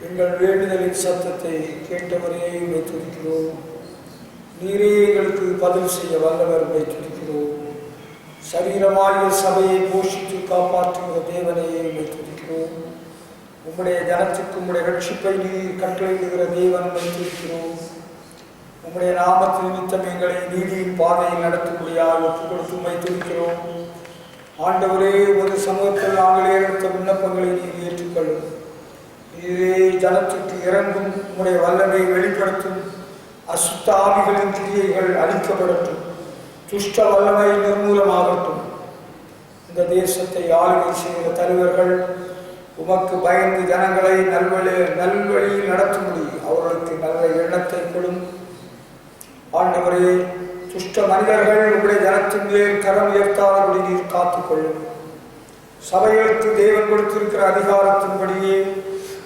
எங்கள் வேண்டுதலின் சத்தத்தை கேட்டவரே உம்மை துதிக்கிறோம். நீரே எங்களுக்கு பதில் செய்ய வல்லவர், உம்மை துதிக்கிறோம். சரீரமாகிய சபையை போஷித்து காப்பாற்றுகிற தேவனே உம்மை துதிக்கிறோம். உம்முடைய ஜனத்துக்கு உம்முடைய ரட்சிப்பை நீர் கட்டளையிடுகிற தேவன், உம்மை துதிக்கிறோம். உம்முடைய நாமத்து நிமித்தம் எங்களை நீதியின் பாதையில் நடத்தும்படியாக ஒப்புக் கொடுத்து உம்மை துதிக்கிறோம். ஆண்டவரே, ஒரு சமூகத்தில் நாங்கள் ஏறெடுத்த விண்ணப்பங்களை நீர் ஏற்றுக்கொள்ளும். நீரே ஜனத்துக்கு இறங்கும், உம்முடைய வல்லமை வெளிப்படுத்தும். அசுத்த ஆவிகளின் கிரியைகள் அழிக்கப்படட்டும், துஷ்ட வல்லமை நிர்மூலமாகட்டும். இந்த தேசத்தை ஆளுகை செய்கிற தலைவர்கள் உமக்கு பயந்து ஜனங்களை நல்வழியில் நடத்தும்படி அவர்களுக்கு நல்ல எண்ணத்தை கொடும். ஆண்டவரே, துஷ்ட மனிதர்கள் உங்களுடைய ஜனத்தின் மேல் கரம் உயர்த்தாதபடி நீர் காத்துக்கொள்ளும். சபைகளுக்கு தேவன் கொடுத்திருக்கிற அதிகாரத்தின்படியே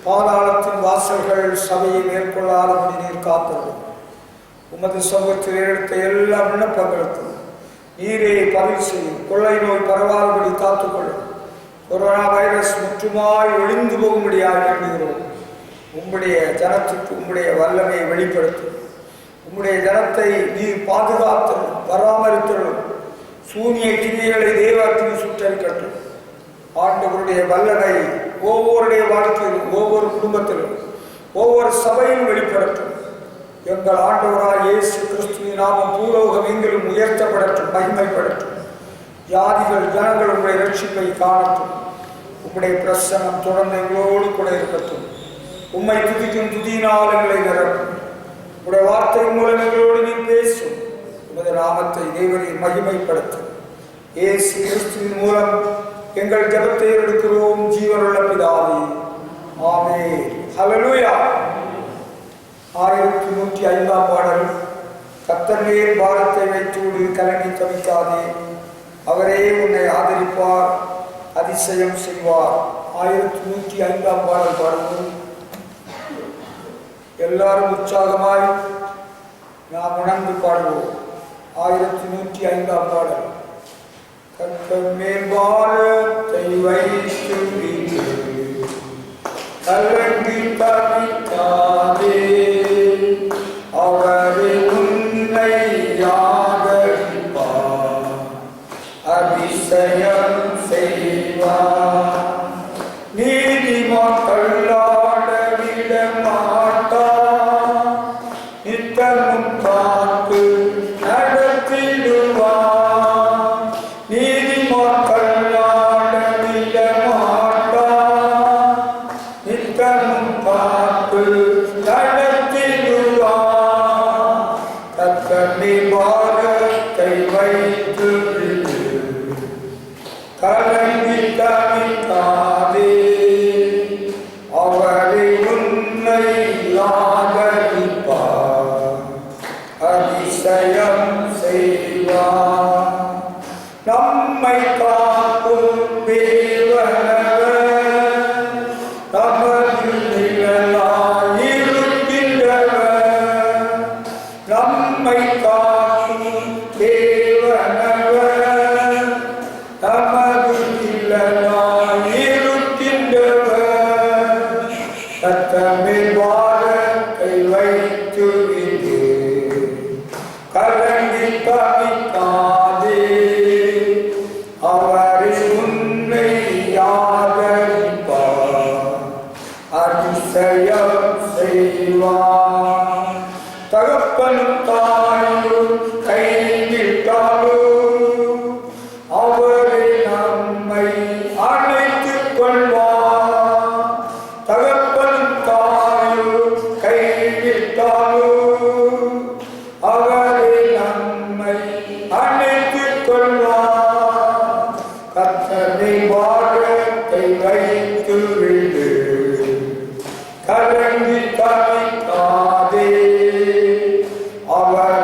பாதாளத்தின் வாசல்கள் சபையை மேற்கொள்ளாதபடி நீர் காத்தருளும். உமது சமூகத்தில் எடுத்த எல்லா விண்ணப்பங்களுக்கும் நீரே பதில் செய்யும். கொள்ளை நோய் பரவாதபடி காத்துக்கொள்ளும். கொரோனா வைரஸ் முற்றுமாய் ஒழிந்து போகும்படியாக வேண்டுகிறோம். உம்முடைய ஜனத்துக்கு உம்முடைய வல்லமையை வெளிப்படுத்தும். உம்முடைய ஜனத்தை நீர் பாதுகாத்தலும் பராமரித்தலும். சூனிய கிரியைகளை தேவாத்தின் சுற்றறிக்கட்டும். ஆண்டவருடைய வல்லமை ஒவ்வொருடைய வாழ்க்கையிலும், ஒவ்வொரு குடும்பத்திலும், ஒவ்வொரு சபையிலும் வெளிப்படட்டும். எங்கள் ஆண்டவராய் இயேசு கிறிஸ்துவின் நாமம் பூலோகம் எங்கிலும் உயர்த்தப்படட்டும், மகிமைப்படட்டும். ஜாதிகள் ஜனங்கள் உங்களுடைய ரட்சிப்பை காணட்டும். உம்முடைய பிரசன்னம் தொடர்ந்து எங்களோடு கூட இருக்கட்டும். உம்மை துதிக்கும் துதியினால் எங்களை நிரப்பும். உடைய வார்த்தை மூலம் எங்களோடு நீ பேசும். உமது நாமத்தை தேவனை மகிமைப்படுத்தும். இயேசு கிறிஸ்துவின் மூலம் எங்கள் ஜெபத்தை எடுக்கிறோம், ஜீவனுள்ள பிதாவே, ஆமென். ஹல்லேலூயா. 1105 பாடல். கர்த்தர் மேல் பாரத்தை வைத்தோடு கலங்கி தவிக்காதே, அவரே உன்னை ஆதரிப்பார், அதிசயம் செய்வார். 1105 பாடல் பாடுவோம். எல்லாரும் உற்சாகமாய் நாம் உணர்ந்து பாடுவோம். 1105 பாடல். கர்த்தர் மேல் பாரத்தை வைத்து கலங்கி தவிக்காதே, அவரே உன்னை ஆதரிப்பார், அதிசயம் செய்வார். நீதிமான் தள்ளாட விட மாட்டார், நித்தமும் காத்து நடத்திடுவார். நீதிமான் தள்ளாட விட மாட்டார், நித்தமும் காத்து நடத்திடுவார். கர்த்தர் பாரத்தை வைத்து கலங்கி தவிக்காதே, அவரை உன்னை ஆதரிப்பார், அதிசயம் செய்வார். நம்மை காக்கும் தேவனவர், நமது நிழலாயிருக்கின்றவர். நம்மை காக்கும் தேவனவர், நமது நிழலாயிருக்கின்றவர். கர்த்தர் மேல் பாரத்தை வைத்து கலங்கி தவிக்காதே, அவரை உன்னை ஆதரிப்பார், அதிசயம் செய்வார். தகப்பனும் தாயும் கைவிட்டாலும் அவரை நம்மை அணைத்துக் கொள்வார். தகப்பனும் தாயும் கைவிட்டாலும் அவரை நம்மை அணைத்துக் கொள்வார். கர்த்தரை பாரத்தை வைத்து விடு, கலங்கி தவிக்காதே, அவர்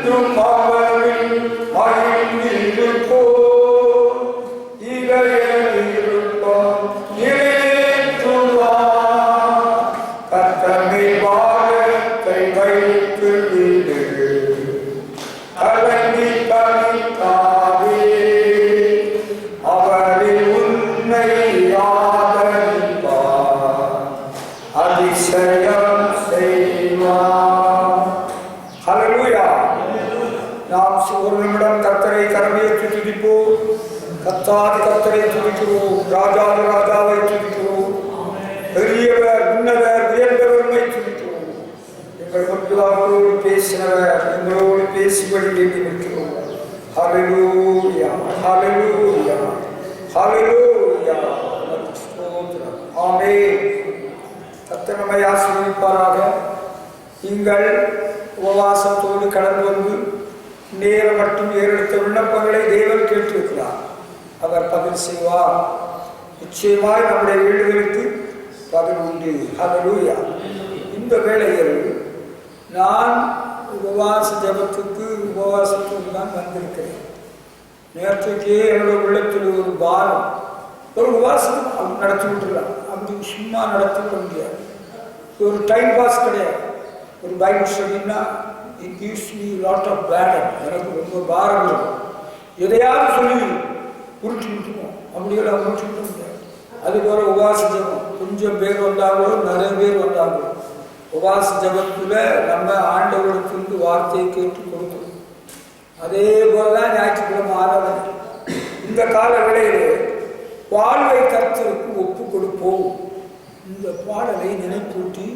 என்றும் அவரில் மகிழ்ந்திருப்போ இறையிருப்போம் இறையேற்றுவா கத்தனை வாழத்தை வைத்து விடு கலங்கி கணித்தாவே அவரில் உன்னை ஆதரிப்பார் அதிசயம் செய்வார். ஹல்லேலூயா. நாம் ஒரு நிமிடம் கர்த்தரை கரமேற்றி துதிப்போம். கர்த்தாதி கர்த்தரை துதிக்கிறோம், ராஜாதி ராஜாவை துதிக்கிறோம், பெரியவர் உன்னதர் உயர்ந்தவர்மை துதிக்கிறோம். எங்கள் முன்பாளரோடு பேசினவர் எங்களோடு பேசிபடி வேண்டி நிற்கிறோம். ஹல்லேலூயா ஹல்லேலூயா ஹல்லேலூயா. ஆமென். கர்த்தர் நம்மை ஆசீர்வதிப்பாராக. நீங்கள் உபவாசத்தோடு கடந்து வந்து நேரம் மட்டும் ஏறெடுத்த விண்ணப்பங்களை தேவன் கேட்டிருக்கிறார். அவர் பதில் செய்வார். நிச்சயமாய் நம்முடைய வீடுகளுக்கு பதில் உண்டு. ஹல்லேலூயா. இந்த வேளையில் நான் உபவாச ஜபத்துக்கு உபவாசத்துக்கு தான் வந்திருக்கிறேன். நேற்றுக்கே என்னுடைய உள்ளத்தில் ஒரு பாரம், ஒரு உபவாசம் நடத்தி விட்டுருலாம். அப்படி சும்மா நடத்தி விட முடியாது. ஒரு டைம் பாஸ் கிடையாது. ஒரு பைபிள் ஸ்டடின்னா it gives me lot of burden. எனக்கு ரொம்ப பாரம் இருக்கும். எதையாவது சொல்லி உருட்டி விட்டுருவோம். அப்படியெல்லாம் உருட்டி விட முடியாது. அதுபோல உபவாச ஜபம் கொஞ்சம் பேர் வந்தாங்களோ நிறைய பேர் வந்தாங்களோ உபவாச ஜபத்தில் நம்ம ஆண்டவரிடத்திலிருந்து வார்த்தையை கேட்டு கொடுக்கணும். அதே போலதான் ஞாயிற்றுக்கிழமை ஆராதனை. இந்த கால வேளையிலே வாழ்வை கர்த்தருக்கு ஒப்பு கொடுப்போம். இந்த பாடலை நினைப்பூட்டி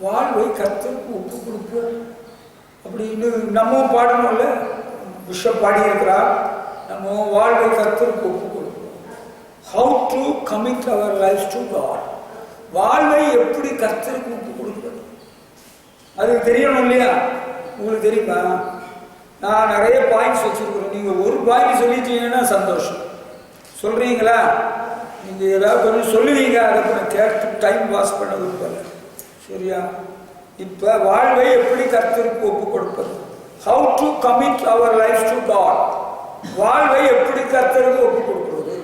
வாழ்வை கர்த்தருக்கு ஒப்பு கொடுப்போம் அப்படின்னு நம்ம பாடணும்ல. பிஷப் பாடியிருக்கிறார், நம்ம வாழ்வை கர்த்தருக்கு ஒப்பு கொடுப்போம். How to commit our life to God. வாழ்வை எப்படி கர்த்தருக்கு ஒப்பு கொடுக்கிறது அது தெரியணும் இல்லையா? உங்களுக்கு தெரியுமா? நான் நிறைய பாயிண்ட்ஸ் வச்சிருக்கிறேன். நீங்க ஒரு பாயிண்ட் சொல்லிட்டீங்கன்னா சந்தோஷம். சொல்றீங்களா? நீங்க ஏதாவது கொஞ்சம் சொல்லுவீங்க, அதை கொஞ்சம் கேட்டு டைம் பாஸ் பண்ண விரும்பல. சரியா? இப்ப வாழ்வை எப்படி கர்த்தருக்கு ஒப்பு கொடுப்பது? How to commit our life to God. வாழ்வை எப்படி கர்த்தருக்கு ஒப்பு கொடுக்கிறது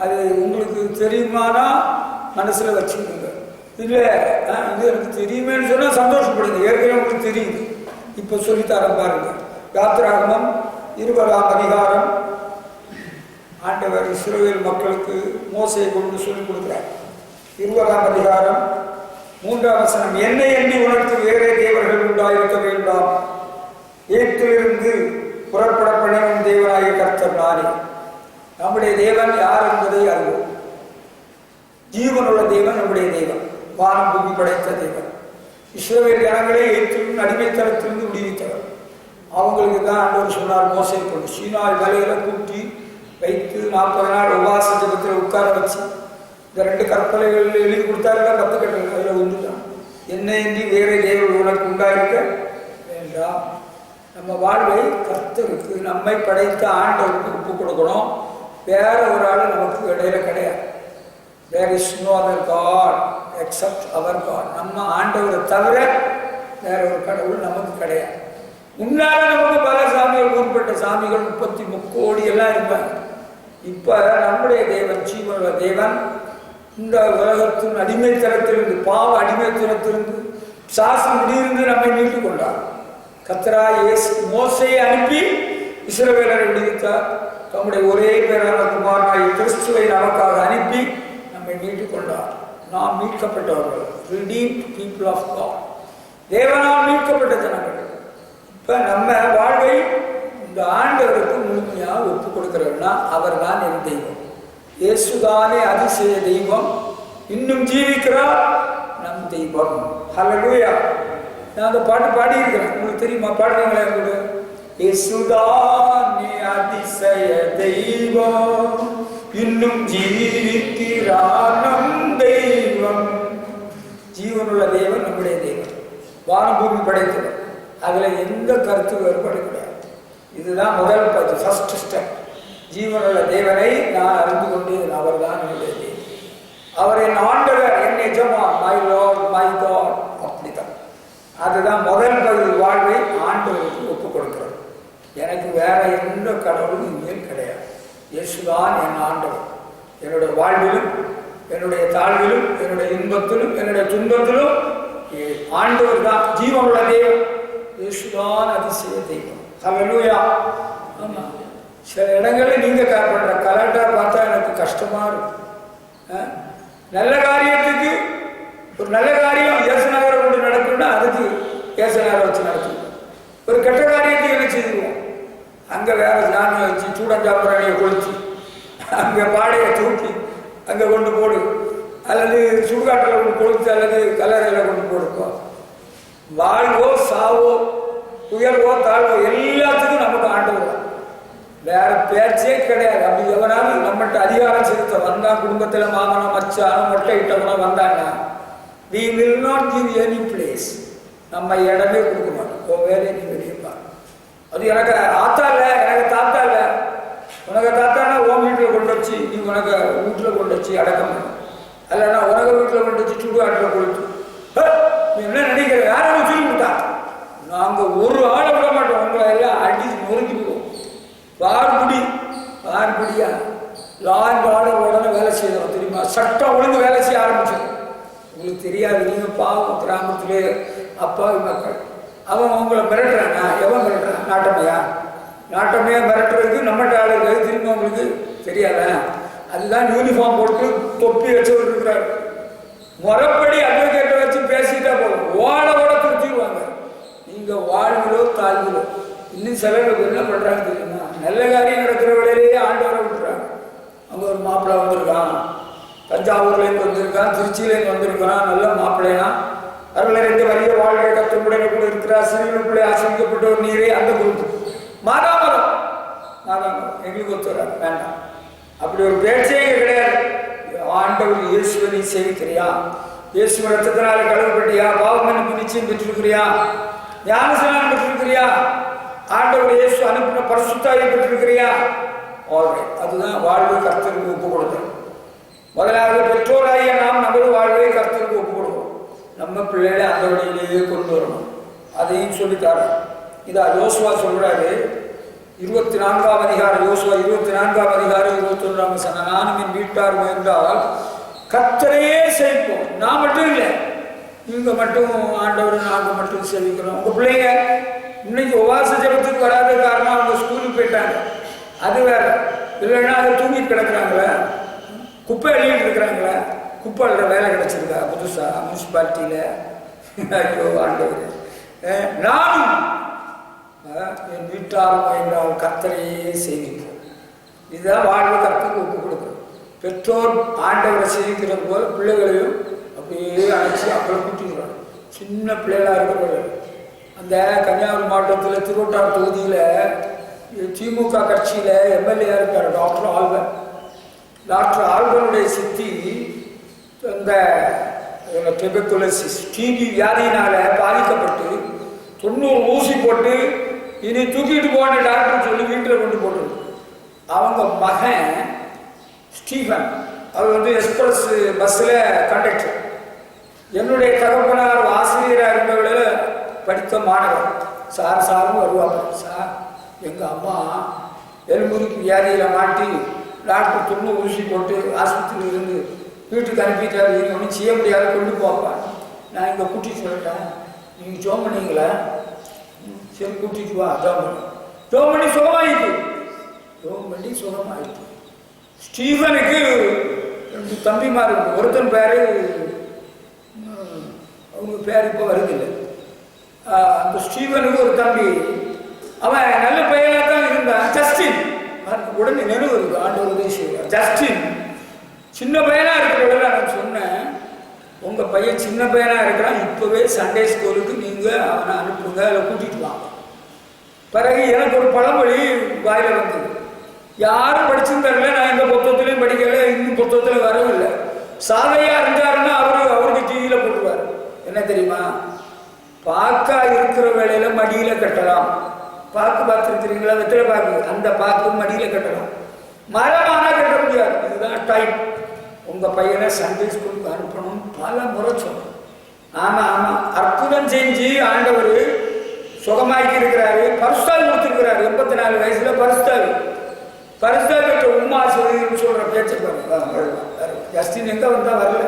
அது உங்களுக்கு தெரியுமானா மனசுல வச்சுக்கோங்க. இல்ல இது எனக்கு தெரியுமேன்னு சொன்னா சந்தோஷப்படுங்க. ஏற்கனவே உங்களுக்கு தெரியுது. இப்ப சொல்லித்தர பாருங்க. யாத்திராகமம் 20ஆம் அதிகாரம். ஆண்டவர் இஸ்ரவேல் மக்களுக்கு மோசையை கொண்டு சொல்லிக் கொடுக்கிறார். 20ஆம் அதிகாரம் 3ஆம் வசனம். என்னை எண்ணி உனக்கு வேறே தேவர்கள் உண்டாயிருக்க வேண்டாம். ஏற்றிலிருந்து புறப்பட பண்ணின தேவனாகிய கர்த்தர் நானே. நம்முடைய தேவன் யார் என்பதை அறிவோம். ஜீவனுள்ள தேவன் நம்முடைய தேவன், வானம் பூமி படைத்த தேவன். இஸ்ரவேல் ஜனங்களை ஏற்றிலிருந்து அடிமைத்தனத்திலிருந்து விடுவித்தவர். அவங்களுக்கு தான் ஆண்டவர் சொன்னார் மோசையை கொண்டு சீனாய் மலையில கூட்டி வைத்து 40 நாள் உபவாச ஜபத்தில் உட்கார வச்சு இந்த 2 கற்பனைகள் எழுதி கொடுத்தாருன்னா 10 கட்டளை அதில் ஒன்றுதான். என்னையின்றி வேற தேவர்கள் உனக்கு உண்டாயிருக்க வேண்டாம். நம்ம வாழ்வை கர்த்தருக்கு, நம்மை படைத்த ஆண்டவருக்கு ஒப்பு கொடுக்கணும். வேற ஒரு ஆள் நமக்கு இடையில கிடையாது. There is no other God except our God. நம்ம ஆண்டவரை தவிர வேற ஒரு கடவுள் நமக்கு கிடையாது. முன்னால நமக்கு பல சாமிகள், குறிப்பிட்ட சாமிகள் 33 கோடி எல்லாம் இருப்பாங்க. இப்ப நம்முடைய தேவன், ஜீவனுள்ள தேவன், இந்த உலகத்தின் அடிமைத்தனத்திலிருந்து, பாவ அடிமைத்தனத்திலிருந்து, சாசனத்திலிருந்து நம்மை மீட்டுக் கொண்டார். கர்த்தராகிய இயேசு மோசையை அனுப்பி இஸ்ரவேலரை விடுவித்தார். தம்முடைய ஒரே பேரான குமாரனாகிய கிறிஸ்துவை நமக்காக அனுப்பி நம்மை மீட்டுக் கொண்டார். நாம் மீட்கப்பட்டவர்கள், redeemed people of God. தேவனால் மீட்கப்பட்ட ஜனங்கள். இப்ப நம்ம வாழ்வை இந்த ஆண்டவருக்கு முழுமையாக ஒப்பு கொடுக்கிறோம்னா அவர் தான் என் தெய்வம். இயேசுதானே அதிசய தெய்வம், இன்னும் ஜீவிக்கிறார் நம் தெய்வம். ஹல்லேலூயா. நான் அந்த பாட்டு பாடியிருக்கிறேன், உங்களுக்கு தெரியுமா? பாடுறீங்களா? கூட இயேசுதானே அதிசய தெய்வம், இன்னும் ஜீவிக்கிறார் நம் தெய்வம். ஜீவனுள்ள தேவன் நம்முடைய தேவன், வானம் பூமி படைத்தவர். அதுல எந்த கருத்து வேறுபாடு கிடையாது. இதுதான் முதல் ஃபர்ஸ்ட் ஸ்டெப். ஜீவனுள்ள தேவனை நான் அறிந்து கொண்டேன், அவர் தான் என்னுடைய தேவன், அவர் என் ஆண்டவர், என் எஜமான், மை லார்ட், மை காட். அப்படித்தான். அதுதான் முதல் பகுதி. வாழ்வை ஆண்டவருக்கு ஒப்புக் கொடுக்க வேற எந்த கடவுளும் இங்கே கிடையாது. இயேசுதான் என் ஆண்டவர். என்னுடைய வாழ்விலும் என்னுடைய தாழ்விலும் என்னுடைய இன்பத்திலும் என்னுடைய துன்பத்திலும் ஆண்டவர் தான் ஜீவனுள்ள தெய்வம். இயேசுதான் அதிசய தெய்வம். ஹல்லேலூயா. ஆமா, சில இடங்களில் நீங்க பண்ற கலெக்டா பார்த்தா எனக்கு கஷ்டமா இருக்கும். நல்ல காரியத்துக்கு ஒரு நல்ல காரியம் இயேசுநாதரை கொண்டு நடக்கும்னா அதுக்கு இயேசுநாதரை வச்சு நடக்கும். ஒரு கெட்ட காரியத்துக்கு என்ன செய்துருவோம், அங்க வேற ஜாமியை வச்சு சூடஞ்சாம்பராணியை கொளுத்தி அங்க பாடையை தூக்கி அங்க கொண்டு போடு, அல்லது சுடுகாட்டில் கொண்டு கொளுத்து, அல்லது கல்லறையில் கொண்டு போடுப்போம். வாழ்வோ சாவோ உயர்வோ தாழ்வோ எல்லாத்துக்கும் நமக்கு ஆண்டவர், வேற பேச்சே கிடையாது. அப்படி எவனாலும் நம்மகிட்ட அதிகாரம் செலுத்த வந்தா, குடும்பத்தில் மாமனம் மச்சானம் மொட்டை இட்டவனா வந்தாங்க, we will not give any place. நம்ம இடமே கொடுக்க மாட்டோம். வேலையை நீ வெளியே பாரு. அது எனக்கு ஆத்தா இல்லை, எனக்கு தாத்தா இல்லை. உனக்கு தாத்தானா உன் வீட்டில் கொண்டு வச்சு நீ உனக்கு வீட்டில் கொண்டு வச்சு அடக்கம் பண்ணு, இல்லைன்னா உனக்கு வீட்டில் கொண்டு வச்சு சுடுகாட்டில் கொடுத்து நீ என்ன நினைக்கிற யாரும் சொல்லி கொடுத்தா, நாங்கள் ஒரு ஆளை விட மாட்டோம், உங்களை எல்லாம் அடி நொறுக்கி விடுவோம். பார்படியா லா அண்ட் ஆர்டர் உடனே வேலை செய்யணும் தெரியுமா, சட்டம் ஒழுங்கு வேலை செய்ய ஆரம்பிச்சோம். உங்களுக்கு தெரியாது, நீங்கள் பாவம் கிராமத்திலே அப்பாவி மக்கள். அவன் உங்களை மிரட்டுறானா, எவன் மிரட்டுறான்? நாட்டமையா மிரட்டுறதுக்கு நம்மகிட்ட ஆளு இருக்காது, திரும்ப உங்களுக்கு தெரியாத. அதுதான் யூனிஃபார்ம் போட்டு தொப்பி வச்சவர் இருக்கிறார். முறைப்படி அட்வொகேட்டை வச்சு பேசிட்டா போதும், ஓட திருத்திடுவாங்க. நீங்க வாழ்விலோ தாழ்விலோ. இன்னும் சிலருக்கு என்ன பண்றாங்க தெரியுமா, நல்ல காரியம் நடக்கிற வேலையிலேயே ஆண்டவரை விட்டுறாங்க. அவங்க ஒரு மாப்பிள்ளை வந்திருக்கான், தஞ்சாவூர்லேருந்து வந்திருக்கான், திருச்சியிலேருந்து வந்திருக்கான், நல்ல மாப்பிள்ளையா, அவர்களை 2 வரிய வாழ்க்கை கத்தமுடைய கூட இருக்கிறார், சிறுவனுக்குள்ளே ஆசிரிக்கப்பட்ட ஒரு நீரே அந்த குரூப் மாதாமரம் எங்களுக்கு ஒத்துறாரு, வேண்டாம். அப்படி ஒரு பேச்சே கிடையாது. ஆண்டவர் இயேசுவை நீ சேவிக்கிறியா, இயேசு ரத்தத்தினால கழுவப்பட்டியா, பாவமன்னிப்பு நிச்சயம் பெற்றிருக்கிறியா, ஞானஸ்நானம் பெற்றிருக்கிறியா, ஆண்டவர் இயேசு அனுப்பின பரிசுத்தாயை பெற்றிருக்கிறியா, ஆல்ரைட். அதுதான் வாழ்வை கர்த்தருக்கு ஒப்பு கொடுத்தோம். முதலாவது பெற்றோராகிய நாம் நமது வாழ்வை கர்த்தருக்கு ஒப்பு கொடுக்கணும். நம்ம பிள்ளைகளை அந்த வழியிலேயே கொண்டு வரணும். அதையும் சொல்லித்தாரோம். இதா யோசுவா சொல்றாரு, 24ஆம் அதிகாரம், யோசுவா 24ஆம் அதிகாரம் 21ஆம் வசனம், நானும் என் வீட்டாரும் என்றால் கர்த்தரையே சேவிப்போம். நான் மட்டும் இல்லை, நீங்க மட்டும் ஆண்டவர் நாங்கள் மட்டும் சேவிக்கிறோம். உங்க பிள்ளைங்க இன்னைக்கு உபவாச ஜபத்துக்கு வராத காரணம் அவங்க ஸ்கூலுக்கு போயிட்டாங்க, அது வேற. இல்லைன்னா அதை தூங்கிட்டு கிடக்குறாங்களே, குப்பை அள்ளிட்டு இருக்கிறாங்களே, குப்பை அள்ளுற வேலை கிடைச்சிருக்கா புதுசா முனிசிபாலிட்டியில. ஐயோ ஆண்டவர், நானும் என் வீட்டாரும் என்றால் கர்த்தரையே சேவிப்போம். இதுதான் வாழ்வு கர்த்தருக்கு ஒப்பு கொடுக்குறோம். பெற்றோர் ஆண்டவரை சேவிக்கிறது போல பிள்ளைகளையும் அப்படியே அழைச்சி அப்புறம் கூட்டிக்கிறாங்க. சின்ன பிள்ளைகளாக இருக்கிற அந்த கன்னியாகுமரி மாவட்டத்தில் திருவட்டார் தொகுதியில் திமுக கட்சியில் எம்எல்ஏ இருக்கார் டாக்டர் ஆல்பன். டாக்டர் ஆல்பனுடைய சித்தி இந்த டெபக்குலோசிஸ் டிபி வியாதியினால பாதிக்கப்பட்டு 90 ஊசி போட்டு இனி தூக்கிட்டு போன டாக்டர் சொல்லி வீட்டில் கொண்டு போட்டு, அவங்க மகன் ஸ்டீஃபன், அவர் எக்ஸ்பிரஸ் பஸ்ஸில் கண்டக்டர். என்னுடைய தகப்பனார் ஆசிரியராக இருந்தவர்கள் படித்த மாணவர். சாரும் வருவாங்க, சார் எங்கள் அம்மா எலும்புருக்கு வியாதியில் மாட்டி டாக்டர் 90 ஊசி போட்டு ஆஸ்பத்திரியில் இருந்து வீட்டுக்கு அனுப்பிட்டாரு, இனி ஒன்றும் செய்ய முடியாது, கொண்டு போப்பான். நான் இங்கே கூட்டிட்டு சொல்லிட்டேன், நீங்கள் ஜோம் பண்ணீங்களா, சரி கூட்டிட்டு வா. ஜோம் பண்ணி சுகமாயிட்டு. ஸ்டீஃபனுக்கு 2 தம்பிமார், ஒருத்தன் பேரு அவங்க பேர் இப்போ வருதில்லை. அந்த ஸ்டீஃபனுக்கு ஒரு தம்பி, அவன் நல்ல பையனாக தான் இருந்தான், ஜஸ்டின். உடனே நினைவு வருது, ஆண்டவர் உதவி செய்வார். ஜஸ்டின் சின்ன பையனா இருக்கிறவங்க நான் சொன்னேன், உங்க பையன் சின்ன பையனா இருக்கிறான், இப்பவே சண்டே ஸ்கூலுக்கு நீங்க அவனை அனுப்புங்க, அதை கூட்டிட்டு வாங்க. பிறகு எனக்கு ஒரு பழமொழி வாயில வந்தது, யாரும் படிச்சும் தரல, நான் எந்த புத்தகத்திலையும் படிக்கல, இன்னும் புத்தகத்துல வரவும் இல்லை. சாதையா இருந்தாருன்னா அவருக்கு டிவியில போட்டுருவார். என்ன தெரியுமா, பாக்கா இருக்கிற வேலையில மடியில கட்டலாம். பாக்கு பார்த்துருக்கிறீங்களா, வெற்றில பாக்கு, அந்த பாக்கு மடியில கட்டலாம். மரமானா கட்ட முடியாது. இதுதான் டைம். உங்க பையனை சண்டே ஸ்கூலுக்கு அனுப்பணும் பல முறை சொன்னோம். ஆமா அற்புதம் செஞ்சு ஆண்டவர் சுகமாக்கி இருக்கிறாரு, பரிசுத்தாவி கொடுத்திருக்கிறாரு. 34 வயசுல பரிசுத்தாவி பெற்ற உமா சொல்ற பேச்சு ஜஸ்டின் எங்க வந்தா வரல.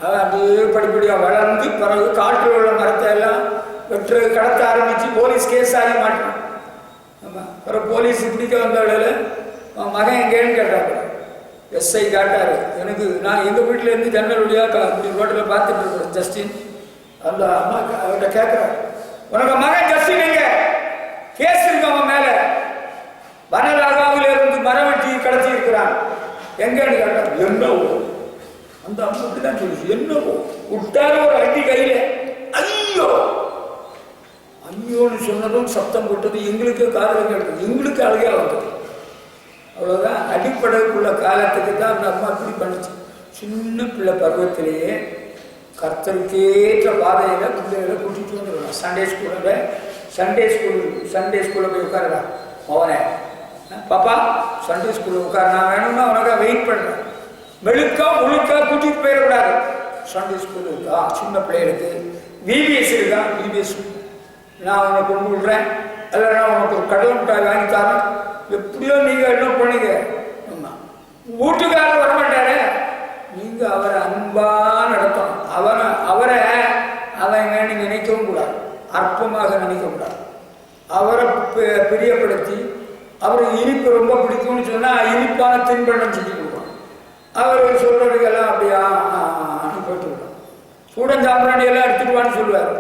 அவன் அப்படியே படிப்படியாக வளர்ந்து பிறகு காற்றில் உள்ள மரத்தை எல்லாம் வெற்று கடத்த ஆரம்பிச்சு போலீஸ் கேஸ் ஆகி மாட்டான். ஆமாம், பிறகு போலீஸ் பிடிக்க வந்தவளையில் மகன் எங்கேன்னு கேட்டாங்க. எஸ்ஐ காட்டாரு. எனக்கு நான் எங்கள் வீட்டிலேருந்து ஜன்னல் வழியாக அப்படி ரோட்டில் பார்த்துட்டு இருக்கிறேன். ஜஸ்டின் அந்த அம்மா அவர்கிட்ட கேட்குறாரு, உனக்கு மகன் ஜஸ்டின் எங்க? கேஸ் இருக்கு அவன் மேலே, வனராகாவிலிருந்து மரம் வெட்டி கடத்தி இருக்கிறான், எங்கன்னு கேட்டார். என்னவோ அந்த அம்மா அப்படிதான் சொல்லிச்சு. என்னவோ விட்டாரு ஒரு அடி கையில. ஐயோ ஐயோன்னு சொன்னதும் சத்தம் போட்டது எங்களுக்கு காதல கேட்டது, எங்களுக்கு அழகா வந்தது. அவ்வளோதான். அடிப்படைக்குள்ள காலத்துக்கு தான் அந்த அம்மா இப்படி பண்ணிச்சு. சின்ன பிள்ளை பருவத்திலேயே கர்த்தருக்கேற்ற பாதையில் பிள்ளைகளை கூட்டிகிட்டு வந்துடுவான். சண்டே ஸ்கூலில் போய் உட்காருடா அவனை, பாப்பா சண்டே ஸ்கூலில் உட்காரு, நான் வேணும்னா அவனுக்காக வெயிட் பண்ணுறேன். மெழுக்கா முழுக்கா கூட்டிகிட்டு போயிடக்கூடாது. சண்டே ஸ்கூல் இருக்கா, சின்ன பிள்ளைகளுக்கு விபிஎஸ் இருக்கா, விபிஎஸ் நான் உனக்கு கொண்டு விடுறேன், அதில் நான் உனக்கு ஒரு கடலை மிட்டாய் வாங்கி தரேன், எப்படியோ நீங்கள் என்ன பண்ணுங்க. ஆமாம், வீட்டுக்காரர் வரமாட்டாரு, நீங்கள் அவரை அன்பாக நடத்தணும். அவன் வேண்டி நினைக்கவும் கூடாது, அற்பமாக நினைக்கக்கூடாது. அவரை பிரியப்படுத்தி அவருக்கு இனிப்பு ரொம்ப பிடிக்கும்னு சொன்னால் இனிப்பான தின்பண்டம் செஞ்சு கொடுக்கணும். அவர் சொல்கிறதுக்கெல்லாம் அப்படியா போயிட்டு விடும். சூடன் சாம்பிராணி எல்லாம் எடுத்துடுவான்னு சொல்லுவார்.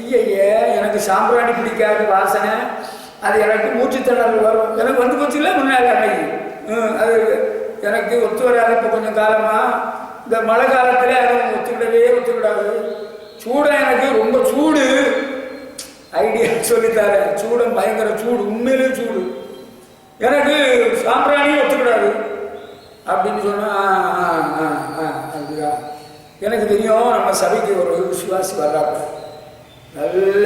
ஐயே எனக்கு சாம்பிராணி பிடிக்காது, வாசனை அது எனக்கு மூச்சுத்திணறல் வரும், எனக்கு வந்து போச்சுல முன்னாள் அன்னைக்கு அது எனக்கு ஒத்து வராது. இப்போ கொஞ்சம் காலமாக இந்த மழை காலத்தில் அது ஒத்துக்கிடாது. சூடம் எனக்கு ரொம்ப சூடு, ஐடியா சொல்லித்தாரேன். சூடம் பயங்கர சூடு, உண்மையிலே சூடு, எனக்கு சாம்பிராணியும் ஒத்துக்கிடாது அப்படின்னு சொன்னால் அப்படியா. எனக்கு தெரியும் நம்ம சபைக்கு ஒரு விசுவாசி வர்றாங்க, நல்ல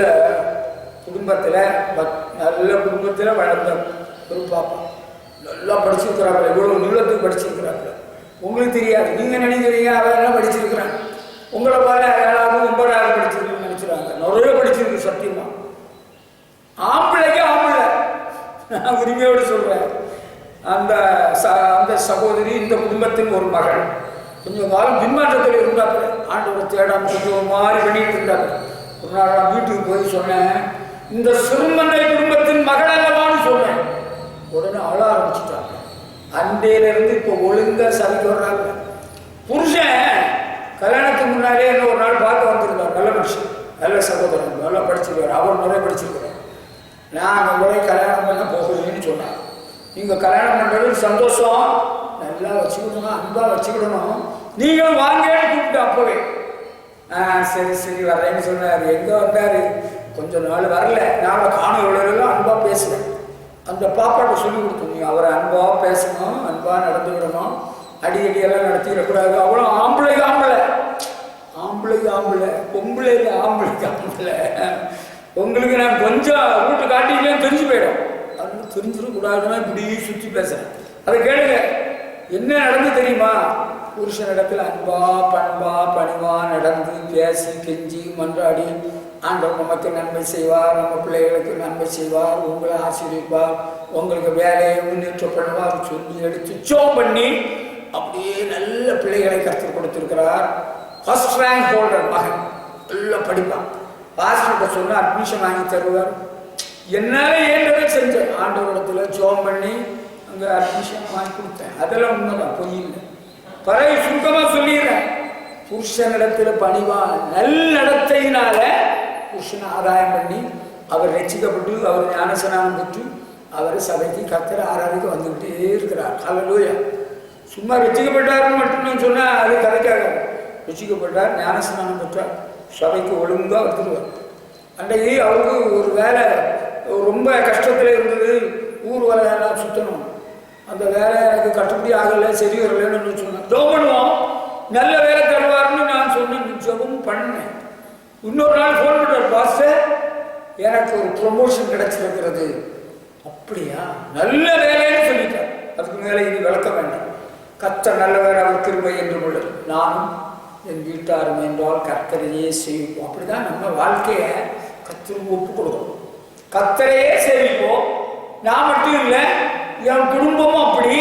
குடும்பத்தில் வளர்ந்த ஒரு பாப்பா, நல்லா படிச்சிருக்கிறாப்புல, இவ்வளோ நீளத்துக்கு படிச்சிருக்கிறாப்புல. உங்களுக்கு தெரியாது, நீங்கள் நினைக்கிறீங்க அவெல்லாம் படிச்சிருக்கிறான், உங்களை போல 7வது 9வது படிச்சிருக்குன்னு நினைச்சிருவாங்க. நிறைய படிச்சிருக்கு சத்தியமா. ஆம்பளைக்கு ஆம்பளை, நான் உரிமையோடு சொல்றேன். அந்த சகோதரி இந்த குடும்பத்தின் ஒரு மகள், கொஞ்சம் காலம் பின்மாற்றத்தில் இருந்தாப்புல, ஆண்டவரை தேடாம கொஞ்சம் மாறி பண்ணிட்டு இருந்தாப்புல. ஒரு நாள் நான் வீட்டுக்கு போய் சொன்னேன், இந்த சிறுமந்தை குடும்பத்தின் மகள் அல்லவான்னு சொன்னேன். உடனே அழ ஆரம்பிச்சுட்டாங்க. அண்டையிலிருந்து இப்போ ஒழுங்கா சமைக்க வர்றாங்க. புருஷன் கல்யாணத்துக்கு முன்னாலே என்ன ஒரு நாள் பார்க்க வந்திருந்தார். நல்ல மனுஷன், நல்ல சகோதரன், நல்லா படிச்சிருக்காரு, அவர் நிறைய படிச்சிருக்கிறார். நான் உங்களை கல்யாணம் பண்ண போகிறேன்னு சொன்னார். நீங்கள் கல்யாணம் பண்ணுறது சந்தோஷம், நல்லா வச்சுக்கிடணும், அன்பாக வச்சுக்கிடணும், நீங்கள் வாங்கன்னு கூப்பிட்டு அப்போவே சரி வர்றேன்னு சொன்னார். எங்கே வந்தார், கொஞ்சம் நாள் வரல. நான் காணொலியெல்லாம் அன்பாக பேசுவேன். அந்த பாப்பாட்ட சொல்லி கொடுத்தோம், நீங்கள் அவரை அன்பாக பேசணும், அன்பாக நடந்துக்கிடணும், அடியெல்லாம் நடத்திடக்கூடாது. அவ்வளோ ஆம்பளைக்கு ஆம்பளை, பொம்பளைக்கு ஆம்பளை. உங்களுக்கு நான் கொஞ்சம் வீட்டு காட்டிக்கலாம் தெரிஞ்சு போயிடும். அது தெரிஞ்சிடக்கூடாதுன்னா இப்படி சுற்றி பேசுகிறேன். அதை கேளுங்க, என்ன நடந்து தெரியுமா? புருஷனிடத்தில் அன்பா பண்பா பணிவா நடந்து பேசி கெஞ்சி மன்றாடி ஆண்டவர் நமக்கு நன்மை செய்வார், நம்ம பிள்ளைகளுக்கு நன்மை செய்வார், உங்களை ஆசீர்வதிப்பார், உங்களுக்கு வேலையை முன்னேற்றம் பண்ணுவார் சொல்லி எடுத்து ஜெபம் பண்ணி அப்படியே நல்ல பிள்ளைகளை கற்றுக் கொடுத்திருக்கிறார். ஃபர்ஸ்ட் ரேங்க் ஹோல்டர் மகன், நல்லா படிப்பான். பாஸ்டர்கிட்ட சொன்னால் அட்மிஷன் வாங்கி தருவார். என்னால் ஏன்றதை செஞ்சேன். ஆண்டவரிடத்தில் ஜெபம் பண்ணி அங்கே அட்மிஷன் வாங்கி கொடுத்தேன். அதெல்லாம் உண்மைதான், பொய் இல்லை. பறவை சுருக்கமாக சொல்லிடுறேன். புருஷனிடத்தில் பணிவா நல்லடத்தையினால புருஷனை ஆதாயம் பண்ணி அவர் ரட்சிக்கப்பட்டு அவர் ஞானஸ்நானம் பெற்று அவர் சபைக்கு கர்த்தரை ஆராதிக்க வந்துக்கிட்டே இருக்கிறார். ஹல்லேலூயா. சும்மா ரட்சிக்கப்பட்டாருன்னு மட்டும் சொன்னால் அது கதைக்காக. ரட்சிக்கப்பட்டார், ஞானஸ்நானம் பெற்றார், சபைக்கு ஒழுங்காக வந்துடுவார். அன்றைக்கு அவருக்கு ஒரு வேலை ரொம்ப கஷ்டத்தில் இருந்தது, ஊர் வேலையெல்லாம் சுற்றணும். அந்த வேலை எனக்கு கட்டுப்படி ஆகலை, சரி வரலன்னு சொன்னேன். ஜெபம் பண்ணுவோம், நல்ல வேலை தருவார்னு நான் சொன்னேன், ஜெபம் பண்ணேன். இன்னொரு நாள் ஃபோன் பண்ணுறார், பாஸ்டர் எனக்கு ஒரு ப்ரொமோஷன் கிடைச்சிருக்கிறது. அப்படியா, நல்ல வேலைன்னு சொல்லிட்டார். அதுக்கு மேலே இனி விளக்க வேண்டாம். கர்த்தர் நல்லவர், அவர் கிருபை என்று உள்ளது. நானும் என் வீட்டாரும் என்றால் கர்த்தரையே செய்வோம். அப்படிதான் நம்ம வாழ்க்கையை கர்த்தருக்கு ஒப்பு கொடுக்கணும். கர்த்தரையே சேவிப்போம், நான் மட்டும் இல்லை, என் குடும்பமும் அப்படி.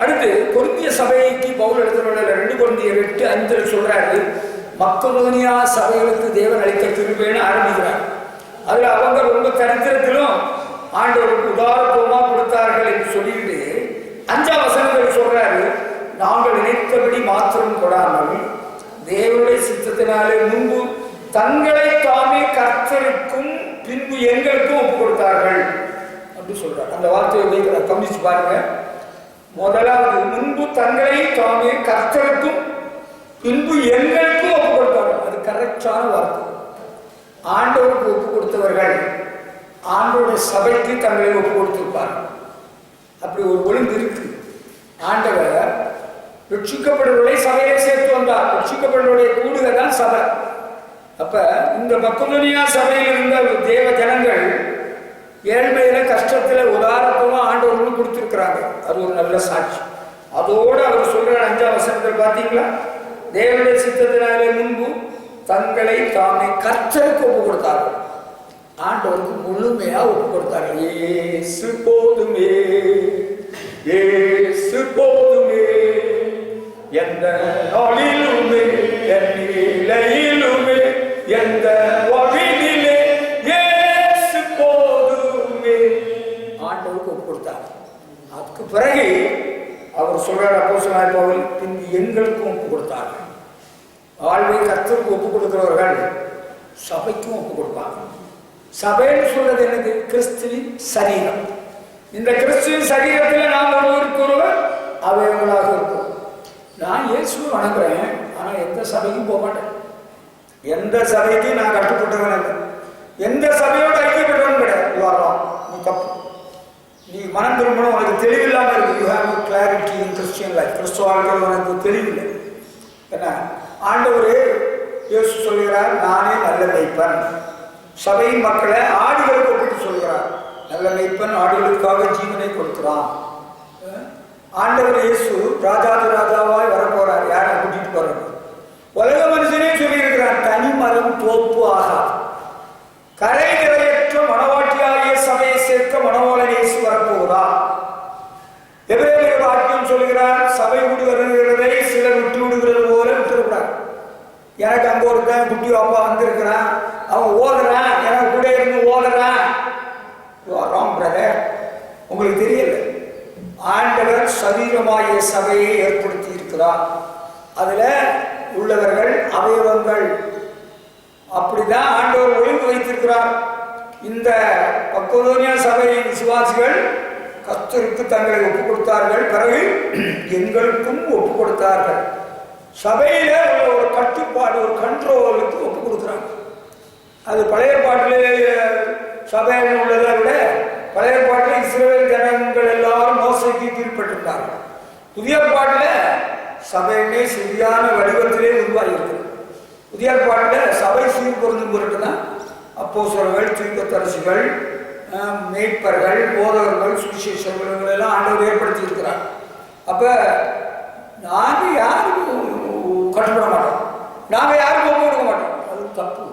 அடுத்து கொரிந்திய சபைக்கு பவுல் எழுதுறவங்க 2 கொரிந்தியர் 8:5 சொல்றாரு, மக்கெதோனியா சபைகளுக்கு தேவன் அளித்த கிருபைன்னு ஆரம்பிக்கிறார். அதுல அவங்க ரொம்ப தரித்திரத்திலும் ஆண்டவருக்கு உதாரணமா கொடுத்தார்கள் என்று சொல்லிட்டு 5ஆம் வசனத்தில் சொல்றாரு, நாங்கள் நினைத்தபடி மாத்திரம் கொடாமல் தேவனுடைய சித்தத்தினாலே முன்பு தங்களை தாமே கர்த்தருக்கும் பின்பு எங்களுக்கும் ஒப்பு கொடுத்தார்கள் அப்படி சொல்றாரு. அந்த வார்த்தையை கவனிச்சு பாருங்க. முதலாவது முன்பு தங்களை தாமே கர்த்தருக்கும் பின்பு எங்களுக்கும் ஒப்பு கொடுத்தார்கள். அது கரெக்டான வார்த்தை. ஆண்டவருக்கு ஒப்பு கொடுத்தவர்கள் ஆண்டோட சபைக்கு தங்களை ஒப்பு கொடுத்திருப்பார்கள். அப்படி ஒரு ஒழுங்கு இருக்கு. ஆண்டவர் ரட்சிக்கப்படுவதை சபையை சேர்த்து வந்தார். ரட்சிக்கப்படுவதை கூடுக தான் சபை. அப்ப இந்த மக்கெதோனியா சபையில் இருந்த தேவ ஜனங்கள் ஏழ்மையில கஷ்டத்துல உதாரணமா ஆண்டவர்களும் கொடுத்திருக்கிறாங்க. அது ஒரு நல்ல சாட்சி. அதோடு அவர் சொல்ற 5ஆம் வசனத்தில் பார்த்தீங்களா, தேவனுடைய சித்தத்தினாலே முன்பு தங்களை தாமே கர்த்தருக்கு ஒப்பு கொடுத்தார்கள். ஆண்டவருக்கு முழுமையா ஒப்பு கொடுத்தார்கள். இயேசு போதுமே, இயேசு போதுமே, எந்த நாளிலுமே என் நிலையிலுமே எந்த வழியிலே இயேசு போதுமே ஆண்டவருக்கு ஒப்பு கொடுத்தார். அதுக்கு பிறகு அவர் சொல்றார், அப்போஸ்தலனாகிய பவுல், பின்பு எங்களுக்கும் ஒப்பு கொடுத்தார்கள். வாழ்வை கர்த்தருக்கு ஒப்பு கொடுக்கிறவர்கள் சபைக்கும் ஒப்பு கொடுப்பாங்க. சபைன்னு சொல்றது என்னது? கிறிஸ்துவின் சரீரம். இந்த கிறிஸ்துவின் சரீரத்தில் நாம் ஒருவருக்கு ஒருவர் அவயவங்களாக இருக்கிறோம். நான் இயேசுவை வணங்குறேன், ஆனா எந்த சபைக்கும் போக மாட்டேன். எந்த சபைக்கு நான் கட்டுப்பட்டவன் இல்லை. எந்த சபையோட ஐக்கியப்பட்டவன் கிடையாது. வரலாம், நீ தப்பு. நீ மனம் திரும்பணும். உனக்கு தெளிவில்லாம இருக்கு. You have clarity in Christian life. கிறிஸ்துவ வாழ்க்கையில் உனக்கு தெளிவில்லை. என்ன ஆண்டவரே இயேசு சொல்கிறார், நானே நல்ல மேய்ப்பன். சபையின் மக்களை ஆடுகளுக்கு ஒப்பிட்டு சொல்கிறார். நல்ல மேய்ப்பன் ஆடுகளுக்காக ஜீவனை கொடுக்கிறான். ஆண்டவர் இயேசு ராஜாதி ராஜாவாய் வரப்போறார். யாரை கூட்டிட்டு போறாரு? உலக மனுஷனே சொல்லி இருக்கிறார், தனி மரம் தோப்பு ஆகாது. கரை நிறையற்ற மணவாட்டியாகிய சபையை சேர்க்க மணவாளன் இயேசு வரப்போகிறா. எபிரேயர் வாக்கியம் சொல்கிறார், சபை கூடி வருகிறதை சிலர் விட்டு விடுகிறது போல விட்டுருக்கிறார். எனக்கு அங்க ஒருத்தன் குட்டி அப்பா வந்திருக்கிறான், அவன் ஓதுறான், எனக்கு கூட இருந்து ஓதுறான். உங்களுக்கு தெரியல, ஆண்டவர் சரீரமாகிய சபையை ஏற்படுத்தி இருக்கிறார். அதுல உள்ளவர்கள் அவயவங்கள். அப்படிதான் ஆண்டவர் ஒழுங்கு வைத்திருக்கிறார். இந்த மக்கெதோனியா சபையின் விசுவாசிகள் கர்த்தருக்கு தங்களை ஒப்பு கொடுத்தார்கள். பிறகு எங்களுக்கும் ஒப்பு கொடுத்தார்கள். சபையில ஒரு கட்டுப்பாடு, ஒரு கண்ட்ரோலுக்கு ஒப்பு கொடுக்குறாங்க. அது பழைய பாட்டிலே சபையில் உள்ளதை விட பழைய பாட்டில் இஸ்ரவேல் ஜனங்கள் எல்லாரும் மோசைக்கு கீழ்பட்டிருந்தார்கள். புதிய பாட்டில் சபையுமே சரியான வடிவத்திலே உருவாகி இருக்கிறது. புதிய பாட்டில் சபை சீர்பொருந்தும் பொருட்டு தான் அப்போஸ்தலர்கள், தீர்க்கதரிசிகள், மேய்ப்பர்கள், போதகர்கள், சுவிசேஷர்கள் எல்லாம் ஆண்டவர் ஏற்படுத்தி இருக்கிறார். அப்ப நாங்க யாருக்கும் கட்டுப்பட மாட்டோம், நாங்க யாருக்கும் ஒப்பு கொடுக்க மாட்டோம். அது தப்பு.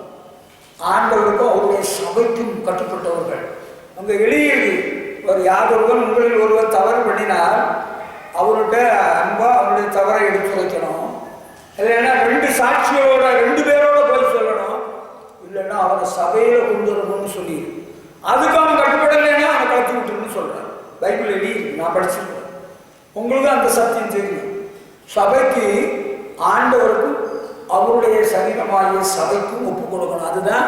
ஆண்டவருக்கும் அவருடைய சபைக்கும் கட்டுப்பட்டவர்கள். அங்க எழுதியது, ஒரு யாதொருவன் உங்களில் ஒருவர் தவறு பண்ணினால் அவர்கிட்ட அன்பா அவருடைய தவறை எடுத்து வைக்கணும். இல்லைன்னா 2 சாட்சியோட 2 பேரோட போய் சொல்லணும். இல்லைன்னா அவரை சபையில கொண்டு வரணும்னு சொல்லி அதுக்கு அவன் கட்டுப்படலைன்னா அவனை கலத்தி விட்டுருன்னு சொல்றான். பைபிள் எழுதி நான் படிச்சிருக்கேன். உங்களுக்கு அந்த சத்தியம் தெரியும். சபைக்கு ஆண்டவருக்கும் அவருடைய சரீரமாகிய சபைக்கும் ஒப்பு கொடுக்கணும். அதுதான்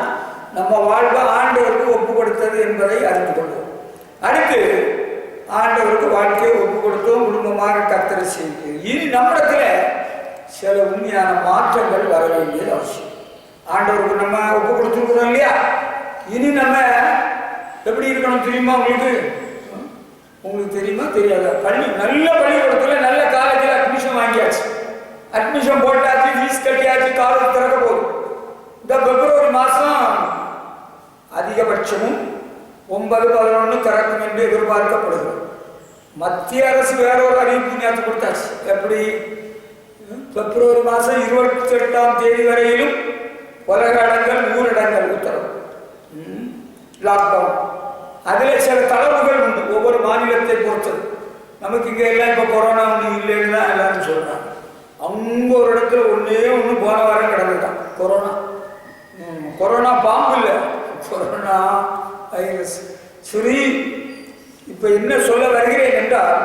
நம்ம வாழ்க்கை ஆண்டவருக்கு ஒப்பு கொடுத்தது என்பதை அறிந்து கொள்வோம். அடுத்து ஆண்டவருக்கு வாழ்க்கையை ஒப்பு கொடுத்தோம், குடும்பமாக கர்த்தரை செய்து. இனி நம்மிடத்துல சில உண்மையான மாற்றங்கள் வர வேண்டியது அவசியம். ஆண்டவருக்கு நம்ம ஒப்பு கொடுத்துருக்கிறோம் இல்லையா? இனி நம்ம எப்படி இருக்கணும் தெரியுமா? உங்களுக்கு தெரியுமா தெரியாத? நல்ல பள்ளிக்கூடத்துல நல்ல காலேஜில் அட்மிஷன் வாங்கியாச்சு, அட்மிஷன் போட்டாச்சு, ஃபீஸ் கட்டியாச்சு, காலேஜ் திறக்க போகுது. இந்த பிப்ரவரி மாதம் அதிகபட்சமும் 9-11 திறக்கும் என்று எதிர்பார்க்கப்படுகிறது. மத்திய அரசு வேற ஒரு அறிவிப்பு நேற்று கொடுத்தாச்சு. எப்படி? பிப்ரவரி மாதம் 28ஆம் தேதி வரையிலும் உலக இடங்கள், ஊரடங்கள் உத்தரவு, லாக்டவுன். அதில் சில தளர்வுகள் உண்டு. ஒவ்வொரு நமக்கு இங்கே எல்லாம் இப்போ கொரோனா ஒன்றும் இல்லைன்னு தான் எல்லாரும் சொல்கிறாங்க. அவங்க ஒரு இடத்துல ஒன்று போன வாரம் கிடந்துட்டான் கொரோனா. கொரோனா பாம்பு இல்லை, கொரோனா வைரஸ். சரி, இப்போ என்ன சொல்ல வருகிறேன் என்றால்,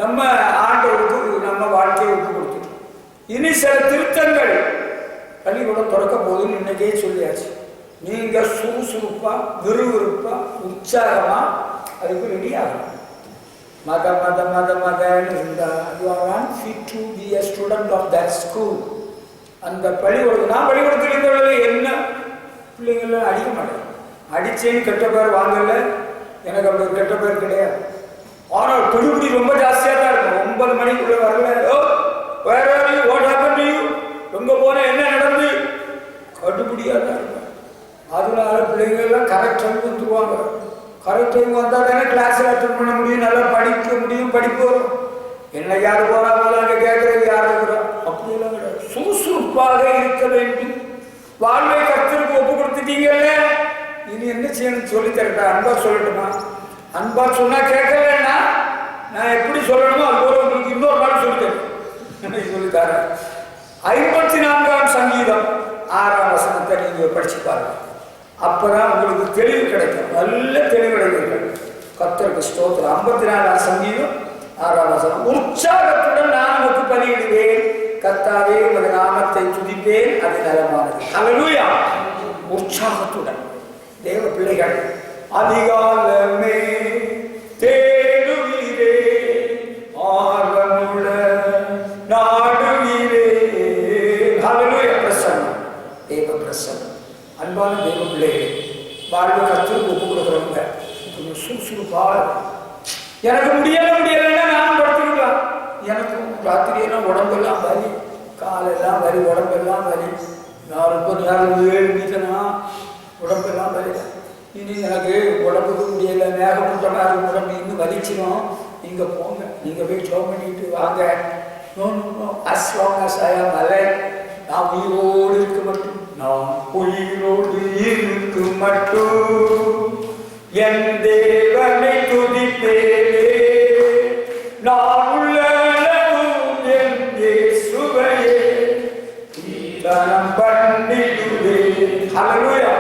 நம்ம ஆண்டவருக்கு நம்ம வாழ்க்கையை விட்டு கொடுத்துட்டோம். இனி சில திருத்தங்கள் பள்ளிக்கூடம் திறக்க போகுதுன்னு இன்னைக்கே சொல்லியாச்சு. நீங்கள் சுறுசுறுப்பாக விறுவிறுப்பாக உற்சாகமாக அதுக்கு ரெடி ஆகணும். மதன்னு இருந்தால் you are unfit to be a student of that school. அந்த பள்ளிக்கூடத்துக்கு நான் பள்ளிக்கூடத்தில் இருந்தவர்களே என்ன பிள்ளைங்கள்லாம் அடிக்க மாட்டேன். அடிச்சேன்னு கெட்ட பேர் வாங்கல, எனக்கு அப்படி ஒரு கெட்ட பேர் கிடையாது. ஆனால் பிடிபிடி ரொம்ப ஜாஸ்தியாக தான் இருக்கும். 9 மணிக்குள்ளே வரல, வேற வாட் ஹேப்பன் டு யூ, எங்கே போனால் என்ன நடந்து, கடுபிடியாக தான் இருக்கும். அதனால பிள்ளைங்கள்லாம் கரெக்ட் டைம் வந்துருவாங்க. கரெக்ட் டைம் வந்தால் தானே கிளாஸில் அட்டென்ட் பண்ண முடியும், நல்லா படிக்க முடியும், படிப்பு வரும். என்ன யார் போகிறாங்களோ அங்கே கேட்குறது யார் இருக்கிறா, அப்படியெல்லாம் கிடையாது. சுறுசுறுப்பாக இருக்க வேண்டும். வாழ்வை கர்த்தருக்கு ஒப்பு கொடுத்துட்டீங்கல்ல, இனி என்ன செய்யணும்னு சொல்லி தரட்டா? அன்பா சொல்லட்டுமா? அன்பா சொன்னால் கேட்கலன்னா நான் எப்படி சொல்லணுமோ அது போல உங்களுக்கு இன்னொரு நாள் சொல்லித்தரேன். சொல்லித்தரேன். 54ஆம் சங்கீதம் 6ஆம் வசனத்தை நீங்கள் படிச்சு பாருங்க. அப்பதான் உங்களுக்கு தெளிவு கிடைக்கும், நல்ல தெளிவடைவீர்கள். கர்த்தருக்கு ஸ்தோத்திரம். 54ஆம் சங்கீதம் 6ஆம் வசனம். உற்சாகத்துடன் நான் உனக்கு பலியிடுவேன், கர்த்தாவே உமது நாமத்தை துதிப்பேன், அது நலமானது. ஹல்லேலூயா. உற்சாகத்துடன் தேவ பிள்ளைகள் அதிகாலமே தேடுவீரே, ஆர்வமுடன் நாடுவீரே. ஹல்லேலூயா. பிரசன்னம், தேவ பிரசன்னம். அன்பான தேவ பிள்ளைகளே, வாழ்வு கர்த்தருக்கு ஒப்பு கொடுக்குறவங்க சுறுசுறுப்பாக, எனக்கு முடியலைன்னா நான் படுத்துக்கலாம். எனக்கும் ராத்திரியெல்லாம் உடம்பெல்லாம் வலி, காலெல்லாம் வலி, உடம்பெல்லாம் வலி. நான் ரொம்ப நேரம் எழுதிட்டேன்னா உடம்பெல்லாம் வலி. இனி எனக்கு உடம்புக்கு முடியலை, மேகமூட்டமாக இருக்கும், உடம்பு இன்னும் வலிச்சிடும். நீங்கள் போங்க, நீங்கள் போய் ஜோம் பண்ணிட்டு வாங்க. No no no, as long as I am alive, நான் உயிரோடு இருக்க மட்டும், நான் உயிரோடு இருக்க மட்டும் என் தேவனை துதிப்பேனே, நான் உள்ளளவும் என் இயேசுவையே கீர்த்தனம் பண்ணிடுவேன். ஹல்லேலூயா.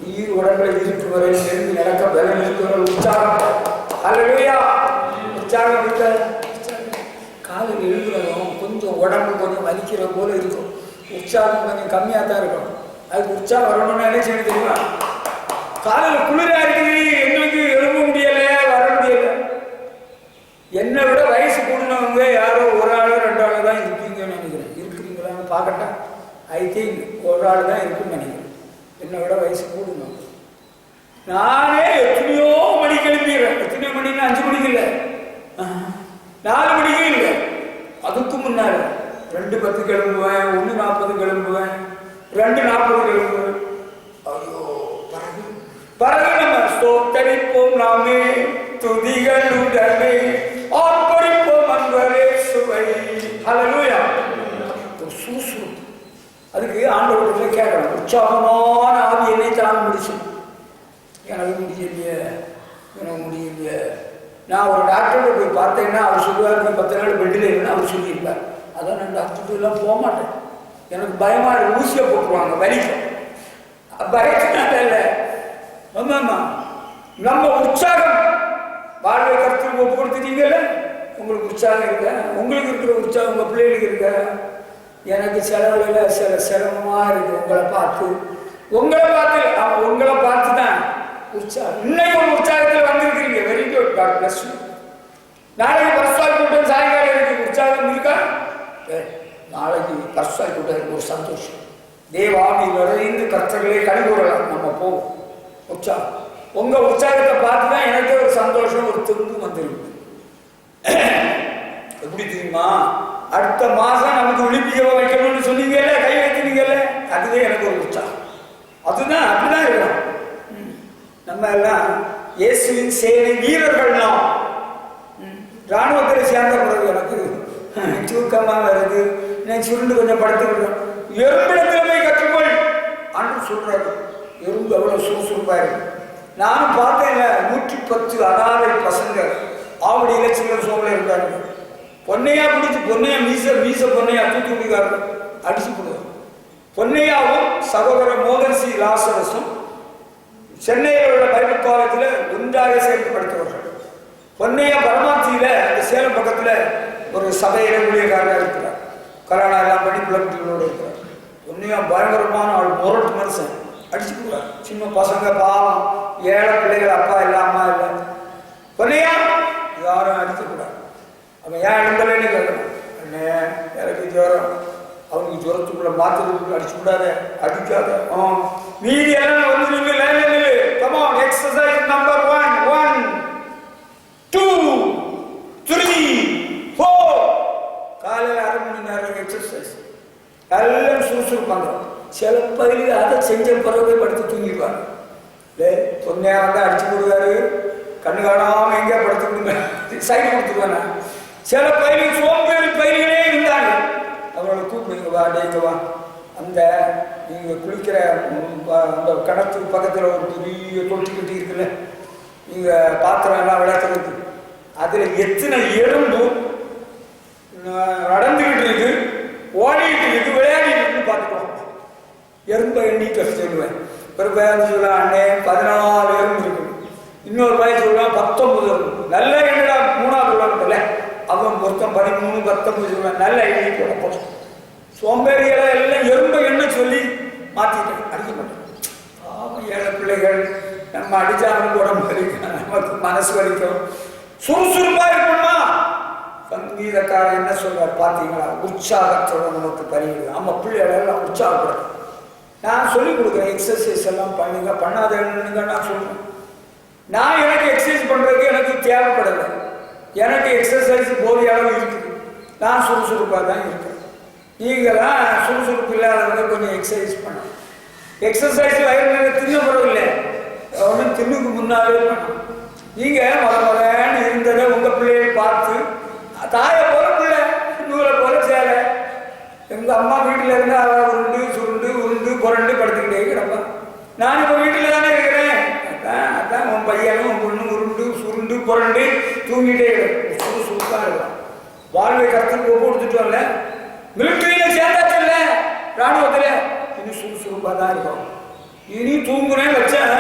உயிர் உடம்புல இருக்கும் வரை நெருங்கி நடக்க பலன் இருக்கிற உற்சாகம். ஹல்லேலூயா. உற்சாகம் இருக்க காலையில் எழுதுறதும் கொஞ்சம் உடம்பு கொஞ்சம் வலிக்கிற போல இருக்கும். உற்சாகம் கொஞ்சம் கம்மியாக தான் இருக்கும். அதுக்கு உற்சாகம் வரணும்னு என்ன செய்ய தெரியுமா? காலையில் குளிராக இருக்குது, எங்களுக்கு எழும்ப முடியலை, வர முடியலை. என்னை விட வயசு கூடினவங்க யாரோ ஒரு ஆள் 2 ஆள் தான் இருப்பீங்கன்னு நினைக்கிறேன். இருக்கிறீங்களான்னு பார்க்கட்டா? ஐ திங்க் ஒரு ஆள் தான் இருக்குன்னு நினைக்கிறேன். என்னை விட வயசு கூடணும். நானே எத்தனையோ மணிக்கு எழுப்பிடுறேன். எத்தனையோ மணிக்கு 5 மணிக்கு இல்லை, 4 மணிக்கு இல்லை, அதுக்கு முன்னாடி 2:10 கிளம்புவேன், 1:40 கிளம்புவேன், 2:40 கிளம்புவேன். ஐயோ, பிறகு நம்ம ஸ்தோத்தரிப்போம், நாமே துதிகளுடனே ஆர்ப்பரிப்போம் அன்பரே சுவை. ஹல்லேலூயா. சுறுசுறுப்பு. அதுக்கு ஆண்டவர்கிட்ட கேட்கணும், உற்சாகமான ஆவி என்னை தான் முடிச்சு. எனக்கு முடியலையே, எனக்கு முடியலையே. நான் ஒரு டாக்டர்கிட்ட போய் பார்த்தேன்னா அவர் சொல்லுவார், நீ 10 நாள் பெட்டில் இருக்குன்னு அவர் சொல்லியிருப்பார். அதான் நான் டாக்டர்கிட்ட எல்லாம் போக மாட்டேன். எனக்கு பயமாக ஊசியை போட்டுருவாங்க, வலிக்கும். பயத்தினால இல்லை, ஆமாம்மா. நம்ம உற்சாகம் வாழ்வை கருத்துக்கு ஒப்பு கொடுத்துட்டீங்கல்ல, உங்களுக்கு உற்சாகம் இருக்க, உங்களுக்கு இருக்கிற உற்சாகம் உங்கள் பிள்ளைகளுக்கு இருக்க. எனக்கு செலவுல சில சிரமமாக இருக்குது. உங்களை பார்த்து தான் உற்சாகம். இன்னைக்கு ஒரு உற்சாகத்தில் வந்திருக்கிறீங்க. Very good, God bless you. நாளைக்கு பர்சாய் கூட்டம் சாயங்காலம் இருக்கு, உற்சாகம் இருக்கா? நாளைக்கு பர்சாய் கூட்டம் ஒரு சந்தோஷம். தேவாமியில் வரைந்து கர்த்தர்களே கழிவுறலாம். நம்ம போவோம். உற்சாகம், உங்க உற்சாகத்தை பார்த்து தான் எனக்கு ஒரு சந்தோஷம், ஒரு திரும்ப வந்துருக்கு. எப்படி தெரியுமா? அடுத்த மாசம் நமக்கு விழிப்பிக்க வைக்கணும்னு சொன்னீங்கல்ல, கை வைக்கிறீங்கல்ல, அதுவே எனக்கு ஒரு உற்சாகம். அதுதான் அப்படிதான் இருக்கும். நம்ம எல்லாம் இயேசுவின் சேனை வீரர்கள். நாம் ராணுவத்தில் சேர்ந்த பிறகு எனக்கு தூக்கமாக வருது, நான் சுருண்டு கொஞ்சம் படுத்துக்கிட்டோம். எறும்பிடத்தில் போய் கற்றுக்கொள் அன்று சொல்றாரு. எறும்பு எவ்வளவு சுறுசுறுப்பா இருக்கு. நானும் பார்த்தேன், 110 அனாதை பசங்க ஆவடியில் சில்லர் சோமில் இருந்தாரு. பொன்னையா பிடிச்சி பொன்னையா மீச பொன்னையா தூக்கி பிடிக்காரு, அடிச்சு போடுவார். பொன்னையாவும் சகோதரர் மோகன் சி லாசரஸும் சென்னையில் உள்ள பைபிள் காலேஜில் ஒன்றாக சேர்த்து படித்தவர்கள். பொன்னையா பரமாத்தியில் அந்த சேலம் பக்கத்தில் ஒரு சபையில ஊழியக்காரராக இருக்கிறார். கல்யாணம் எல்லாம் பண்ணி பிள்ளைகளோடு இருக்கிறார். பொன்னையா பயங்கரமான ஆள், முரட்டு மனுஷன், அடிச்சு போடுவார். சின்ன பசங்க பாவம், ஏழை பிள்ளைகள், அப்பா இல்லை அம்மா இல்லை. பொன்னையா யாரும் அடிக்கக்கூடாது. அவன் ஏன் எழுந்தலன்னு கேட்கணும். அண்ணே எனக்கு ஜுரம், அவனுக்கு ஜுரத்துக்குள்ள மாத்திரத்துக்குள்ள அடிச்சு கூடாத, அடிக்காத. மீதி எல்லாம் வந்து நில்லு, லைன்ல நில்லு. Come on, exercise number 1 1 2 3 4. காலையில் 1/2 மணி நேரம் எக்ஸசைஸ். எல்லாம் சுறுசுறுப்பாங்க. சில பகுதியில் அதை செஞ்ச பிறகு படுத்து தூங்கிடுவாங்க. பொன்னையா வந்து அடிச்சு போடுவாரு, கண்ணு காணாம எங்கே படுத்துக்கணுங்க, சைடு கொடுத்துருவாங்க. சில பயிர்கள் சோம்பேறி பயிர்களே இருந்தாங்க. அவங்களோட கூப்பிடுங்க, வா டேங்க வா, அந்த நீங்கள் குளிக்கிற அந்த கிணத்துக்கு பக்கத்தில் ஒரு பெரிய தொட்டி கட்டி இருக்குல்ல, நீங்கள் பாத்திரம் எல்லாம் விளக்குறதுக்கு, அதில் எத்தனை எறும்பு நடந்துக்கிட்டு இருக்கு, ஓடிக்கிட்டு இருக்கு, விளையாடிட்டு இருக்குன்னு பார்த்துக்கோங்க. எறும்பை எண்ணிட்டு சொல்லுவேன். ஒரு பையன் சொல்லலாம், அண்ணே 14 எறும்பு இருக்கு. இன்னொரு பையன் சொல்லலாம் 19 எறும்பு. நல்ல எண்ணடா, 3ஆவது உள்ளல அவன் மொத்தம் 13 19 சொல்லுவேன். நல்ல எண்ணி போட சோம்பேறிகளை எல்லாம் எறும்பை எண்ண சொல்லி மாற்றிட்டேன். அடிக்க மாட்டேன். பாவம் ஏழை பிள்ளைகள், நம்ம அடிச்சாலும் உடம்பு வலிக்கும், நமக்கு மனசு வலிக்கும். சுறுசுறுப்பா இருக்கணுமா? சங்கீதக்காரர் என்ன சொல்றார் பார்த்தீங்களா? உற்சாகத்தோட நமக்கு பணியுது. நம்ம பிள்ளைகளெல்லாம் உற்சாகப்படும். நான் சொல்லிக் கொடுக்குறேன், எக்ஸசைஸ் எல்லாம் பண்ணுங்க, பண்ணாதீங்க. நான் சொல்றேன், நான் எனக்கு எக்ஸசைஸ் பண்றதுக்கு எனக்கு தேவைப்படலை. எனக்கு எக்ஸசைஸ் போதிய அளவு இருக்குது. நான் சுறுசுறுப்பாக தான் இருக்கேன். நீங்களாம் சுறுசுறுப்பு இல்லாதவங்க கொஞ்சம் எக்ஸசைஸ் பண்ணணும். எக்ஸசைஸ் வயிறு தின்ன பரவாயில்லை, ஒன்றும் தின்னுக்கு முன்னாலே பண்ணணும். நீங்கள் முதன்னு இருந்ததை உங்கள் பிள்ளையை பார்த்து, தாயை போல பிள்ளை, நூலை போல சேலை. எங்கள் அம்மா வீட்டில் இருந்து அவரை உருண்டு சுருண்டு உருண்டு புரண்டு படுத்துக்கிட்டே கிடப்பா. நான் இப்போ வீட்டில் தானே இருக்கிறேன். அதான் உன் பையனும் உன் பொண்ணு உருண்டு சுருண்டு புரண்டு தூங்கிட்டே சுறுசுறுப்பாக இருக்கும். வாழ்வை கருத்துக்கு ஒப்பு கொடுத்துட்டு வரல, மிலிட்டரியில் சேர்ந்தாச்சு இல்லை, ராணுவத்தில் இனி சுறுசுறுப்பாக தான் இருக்கும். இனி தூங்குனேன்னு வச்சேன்.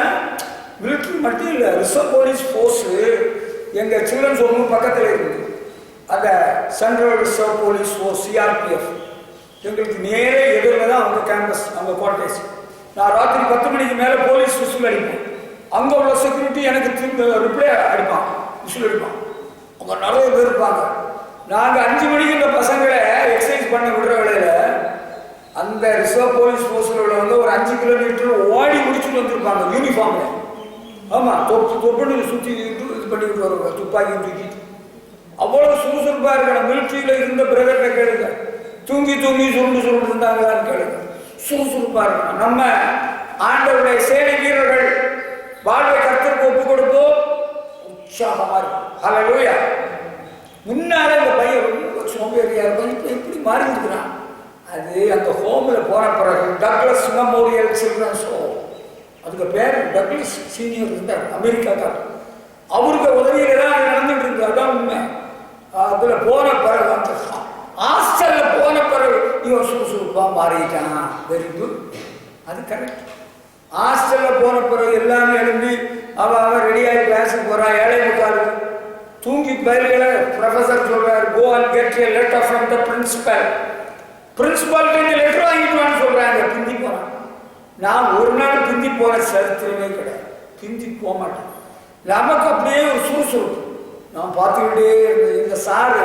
மிலிட்ரி மட்டும் இல்லை, ரிசர்வ் போலீஸ் ஃபோர்ஸு எங்கள் சில்ட்ரன்ஸ் ஹோம் பக்கத்தில் இருக்குது. அந்த central reserve police force CRPF எங்களுக்கு நேரே எதிரில் தான் அவங்க கேம்பஸ், அவங்க குவார்டர்ஸ். நான் ராத்திரி 10 மணிக்கு மேலே போலீஸ் விசில் அடிப்பேன். அங்கே உள்ள செக்யூரிட்டி எனக்கு திரும்ப ரிப்ளை அடிப்பான், விசில் அடிப்பான். அவங்க நிறைய பேர் இருப்பாங்க. நாங்கள் 5 மணிக்கு இந்த பசங்களை எக்ஸசைஸ் பண்ண விடுற வேளையில் அந்த ரிசர்வ் போலீஸ் ஃபோர்ஸில் உள்ளவங்க ஒரு 5 கிலோமீட்டர் ஓடி முடிச்சுட்டு வந்துருப்பாங்க யூனிஃபார்மில். ஆமாம், தொப்புன்னு சுற்றி இது பண்ணிக்கிட்டு வருவாங்க, துப்பாக்கி தூக்கிட்டு. அவ்வளோ சுறுசுறுப்பாக இருக்கணும். மிலிட்ரியில் இருந்த பிரதர்கிட்ட கேளுங்க, தூங்கி தூங்கி சுருண்டு சுருண்டு இருந்தாங்களான்னு கேளுங்க. சுறுசுறுப்பாக இருக்கணும். நம்ம ஆண்டவருடைய சேனை வீரர்கள் வாழ்வை கர்த்தருக்கு ஒப்பு கொடுப்போம், உற்சாகமாக இருக்கும். ஹல்லேலூயா. முன்னாலே இந்த பையன் ரொம்ப சோம்பேறியா இருக்கும், இப்போ எப்படி மாறி இருக்கிறான்? அது அந்த ஹோமில் போன பிறகு டக்ளஸ் மெமோரியல் சில்ட்ரன்ஸ் ஹோம், அதுக்கு பேர் டக்ளஸ் சீனியர் இருந்தார், அமெரிக்காக்கார். அவருக்கு உதவியில் தான் அது நடந்துட்டு இருக்கு. அதான் உண்மை. அதில் போன பிறகு அந்த ஹாஸ்டலில் போன பிறகு இவன் சுறுசுறுப்பாக மாறிட்டான். வெரி குட், அது கரெக்ட். ஹாஸ்டலில் போன பிறகு எல்லாமே எழுந்து அவன் ரெடியாகி கிளாஸுக்கு போகிறான். 7:45 தூங்கி பயிர்களை ப்ரொஃபஸர் சொல்கிறார், go and get a letter from the principal. பிரின்சிபால்கிட்ட இந்த லெட்டர் வாங்கிட்டு வான்னு சொல்கிறாங்க. பிந்தி போகிறான். நான் ஒரு நாள் பிந்தி போன சரித்திரமே கிடையாது, பிந்தி போக மாட்டேன். நமக்கு அப்படியே ஒரு சுறுசுறுப்பு. நான் பார்த்துக்கிட்டே இருந்தேன், இந்த சாரு,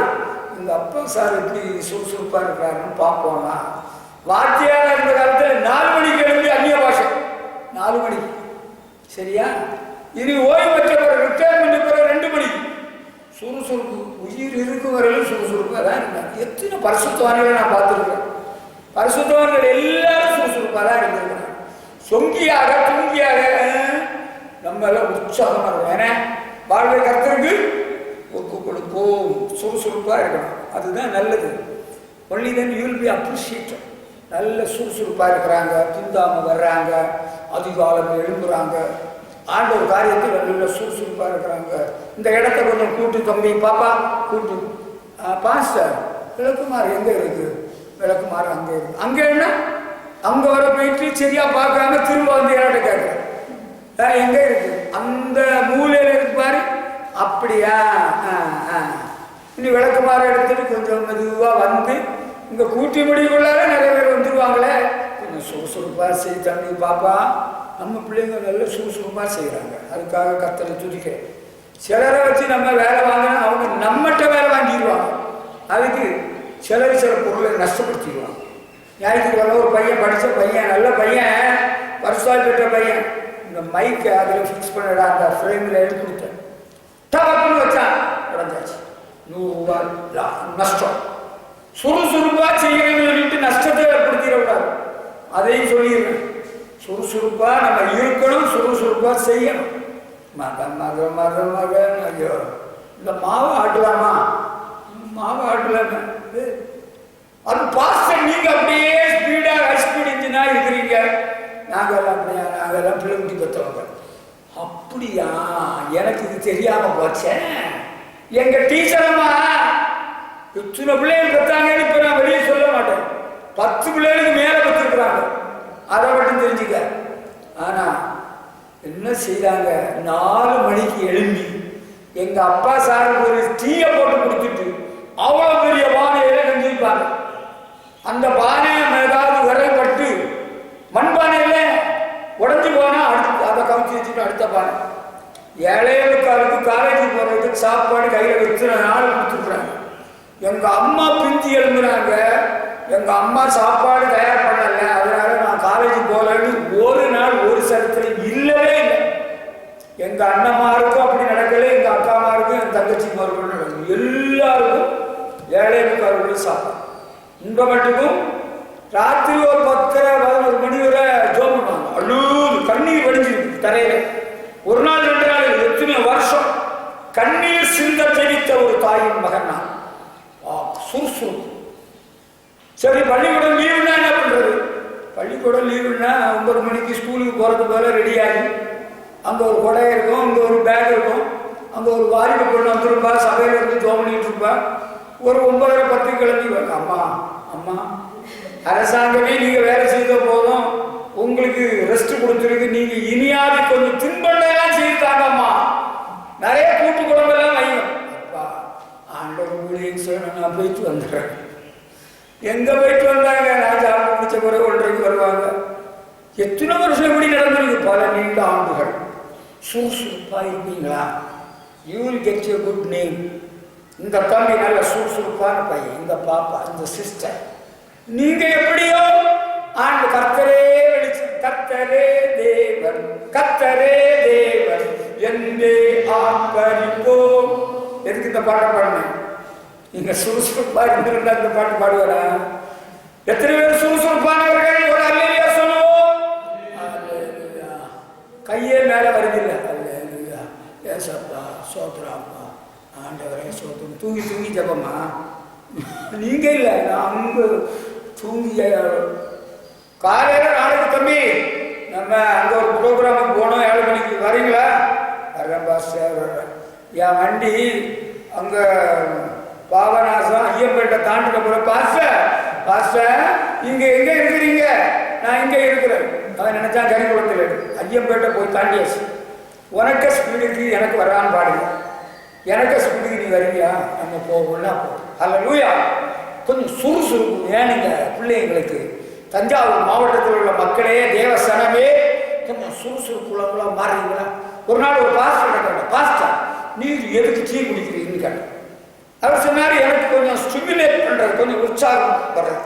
இந்த அப்பா சார் எப்படி சுறுசுறுப்பாக இருக்கிறாருன்னு பார்ப்போம்னா, வாத்தியாராக இருந்த காலத்தில் 4 மணிக்கு எழுப்பி அந்நிய பாஷை 4 மணிக்கு, சரியா? இனி ஓய்வு பெற்ற பிறகு ரிட்டையர்மெண்ட் பிறகு 2 மணிக்கு. சுறுசுறுப்பு, உயிர் இருக்கும் வரையிலும் சுறுசுறுப்பாக தான் இருந்தாங்க. எத்தனை பரிசுத்தவான்களை நான் பார்த்துருக்கேன். பரிசுத்தவான்கள் எல்லாரும் சுறுசுறுப்பாக தான் இருந்திருக்கிறாங்க. சொங்கியாக தூங்கியாக நம்மள உற்சாகமாக இருக்கும். ஏன்னா வாழ்வை கர்த்தருக்கு ஒப்பு கொடுப்போம், சுறுசுறுப்பாக இருக்கணும். அதுதான் நல்லது. Only then you will be appreciated. நல்ல சுறுசுறுப்பாக இருக்கிறாங்க, பிந்தாமல் வர்றாங்க, அதிகாலம் எழும்புறாங்க. ஆண்டவர் காரியத்தில் நல்ல சுறுசுறுப்பாக இருக்கிறாங்க. இந்த இடத்த கொஞ்சம் கூட்டு தம்பி பாப்பா கூட்டு. பாஸ்டர் விளக்குமாறு எங்கே இருக்குது? விளக்குமாறு அங்கே இருக்குது. அங்கே என்ன அங்கே வர போயிட்டு சரியா பார்க்காம திரும்ப வந்து இடத்த கேட்குறேன் எங்கே இருக்கு? அந்த மூலையில் இருக்கு பாரு. அப்படியா? இனி விளக்குமாறு எடுத்துட்டு கொஞ்சம் மெதுவாக வந்து இங்கே கூட்டி முடிவுக்குள்ளார நிறைய பேர் வந்துடுவாங்களே. கொஞ்சம் சுறுசுறுப்பாக செய் தம்பி பாப்பா. நம்ம பிள்ளைங்க நல்ல சுறுசுறுப்பாக செய்கிறாங்க. அதுக்காக கர்த்தரை துதிக்கிறேன். சிலரை வச்சு நம்ம வேலை வாங்கினா அவங்க நம்மகிட்ட வேலை வாங்கிடுவாங்க. அதுக்கு சில பொருளை நஷ்டப்படுத்திடுவாங்க. ஞாயிற்றுக்கிழமை ஒரு பையன் படித்த பையன் நல்ல பையன் வருஷால் பெற்ற பையன் இந்த மைக்கை அதில் ஃபிக்ஸ் பண்ணிடா அந்த ஃப்ரேமில் எடுத்து கொடுத்தேன். டபக்குன்னு வச்சான், உடஞ்சாச்சு. 100 ரூபாய் நஷ்டம். சுறுசுறுப்பாக செய்யணும்னு சொல்லிட்டு நஷ்டத்தை ஏற்படுத்திடக்கூடாது. அதையும் சொல்லிடுறேன். சுறுசுறுப்பாக நம்ம இருக்கணும், சுறுசுறுப்பாக செய்யணும். மகன் ஐயோ இந்த மாவு ஆட்டலாமா? மாவு ஆட்டலாமா? அது பாஸ்டர் நீங்க அப்படியே ஸ்பீடாக ஹை ஸ்பீட் இன்ஜினா இருக்கிறீங்க. நாங்கெல்லாம் அப்படியா? நாங்கெல்லாம் பிள்ளைங்க பெற்றவங்க. அப்படியா? எனக்கு இது தெரியாம போச்சேன். எங்க டீச்சர் அம்மா இத்தனை பிள்ளைகள் பெற்றாங்கன்னு இப்ப நான் வெளியே சொல்ல மாட்டேன். 10 பிள்ளைகளுக்கு மேல பெற்றிருக்கிறாங்க. அதை மட்டும் தெரிஞ்சுக்க. ஆனா என்ன செய்தாங்க? 4 மணிக்கு எழும்பி எங்க அப்பா சாருக்கு ஒரு டீயை போட்டு கொடுத்துட்டு அவ்வளவு பெரிய பானையில செஞ்சிருப்பாங்க. அந்த பானையை ஏதாவது விரல் பட்டு மண்பானையில உடஞ்சி போனா அடுத்து அதை கவிச்சு வச்சுட்டு அடுத்த பானை. 7:15 காலேஜுக்கு போறதுக்கு சாப்பாடு கையில வச்சு 4 கொடுத்துருக்குறாங்க. எங்க அம்மா பிஞ்சி எழும்புறாங்க. எங்க அம்மா சாப்பாடு தயார் பண்ணல, அதனால நான் காலேஜுக்கு போகலன்னு ஒரு நாள் ஒரு சரத்துல இல்லவே இல்லை. எங்க அண்ணமாருக்கும் அப்படி நடக்கல, எங்க அக்காமாருக்கும் என் தங்கச்சிமாருக்கும் நடக்கும். எல்லாருக்கும் 7:15 சாப்பாடு. உங்க மட்டுக்கும் ராத்திரி ஒரு 10-11 மணி வரை ஜோம் பண்ணுவாங்க. அழுது கண்ணீர் வடிஞ்சிருக்கு தரையில. ஒரு நாள் 2 நாள் எத்தனை வருஷம் கண்ணீர் சிந்த தெரிவித்த ஒரு தாயின் மகன் நான். சுறுசுறுப்பு. சரி, பள்ளிக்கூடம் லீவுனா என்ன பண்றது? பள்ளிக்கூடம் லீவுனா 9 மணிக்கு ஸ்கூலுக்கு போறது போல ரெடி ஆகி அங்க ஒரு கொடை இருக்கும், அங்க ஒரு பேக் இருக்கும், அங்க ஒரு வாரிட்டு பொண்ணு வந்துருப்பா, சபையில இருந்து ஜோம் பண்ணிட்டு இருப்பா. ஒரு 9:10 கிளம்பி அம்மா அம்மா அரசாங்கமே நீங்க வேலை செய்த போதும், உங்களுக்கு ரெஸ்ட் கொடுத்துருக்கு, நீங்க இனியாவது கொஞ்சம் தின்பண்டெல்லாம் செய்தாங்கம்மா, நிறைய கூட்டு குழம்பெல்லாம் வையும். அப்பா ஆண்டவர் ஊழியன்னு சொன்ன நான் போயிட்டு வந்துடுறேன். எங்க போயிட்டு வந்தாங்க? நான் சாப்பிட்டு முடிச்ச பிறகு 1:30 வருவாங்க. எத்தனை வருஷம் எப்படி நடந்திருக்கு? பல நீண்ட ஆண்டுகள். சுறுசுறுப்பா இருக்கீங்களா? You will get you good name. இந்த தம்பி நல்ல சுறுசுறுப்பான பையன், இந்த பாப்பா, இந்த சிஸ்டர். நீங்க எப்படியோ ஆண்டு கர்த்தரே வெளிச்சம், கர்த்தரே தேவன், கர்த்தரே தேவன் என்றே ஆர்ப்பரிப்போம். எதுக்கு இந்த பாட்டை பாடுனேன்? நீங்க சுறுசுறுப்பா இருந்திருந்தா இந்த பாட்டு பாடுவாரா? எத்தனை பேர் சுறுசுறுப்பானவர்கள்? ஒரு அல்லேலூயா சொல்லுவோம். கையே மேல வருதில்லை. அல்லேலூயா, ஏசப்பா, சோத்ராப்பா, ஆண்டவரே சோத்திரம். தூங்கி தூங்கி ஜபமா? நீங்க இல்லை, நான் அங்கு தூங்கி காலையில நாளைக்கு தம்பி நம்ம அங்க ஒரு ப்ரோக்ராமுக்கு போனோம், 7 மணிக்கு வரீங்களா? வரேன் பாஸ்டர், வர்றேன். என் வண்டி அங்க பாபநாசம் ஐயம்பேட்டை தாண்டின போற. பாஸ்டர் பாஸ்டர் இங்க எங்க இருக்கிறீங்க? நான் இங்க இருக்கிறேன். அவன் நினைச்சா கரிகுளத்தில் ஐயம்பேட்டை போய் தாண்டியாச்சு. உனக்க ஸ்பீடுக்கு எனக்கு வரான்னு பாடுங்க. எனக்கு ஸ்பீடுக்கு நீ வரீங்களா? நம்ம போகலாம். அல்லேலூயா. கொஞ்சம் சுறுசுறுப்பு வேணுங்க பிள்ளைங்களுக்கு. தஞ்சாவூர் மாவட்டத்தில் உள்ள மக்களே, தேவசனமே, கொஞ்சம் சுறுசுறுப்புள்ளவங்களா மாறுறீங்களா? ஒரு நாள் ஒரு பாஸ்டர் கேட்டேன், பாஸ்டர் நீர் எதுக்கு டீ குடிக்கிறீங்கன்னு கேட்டேன். அவர் சொன்னார், எனக்கு கொஞ்சம் ஸ்டிமுலேட் பண்றது, கொஞ்சம் உற்சாகம் வர்றது.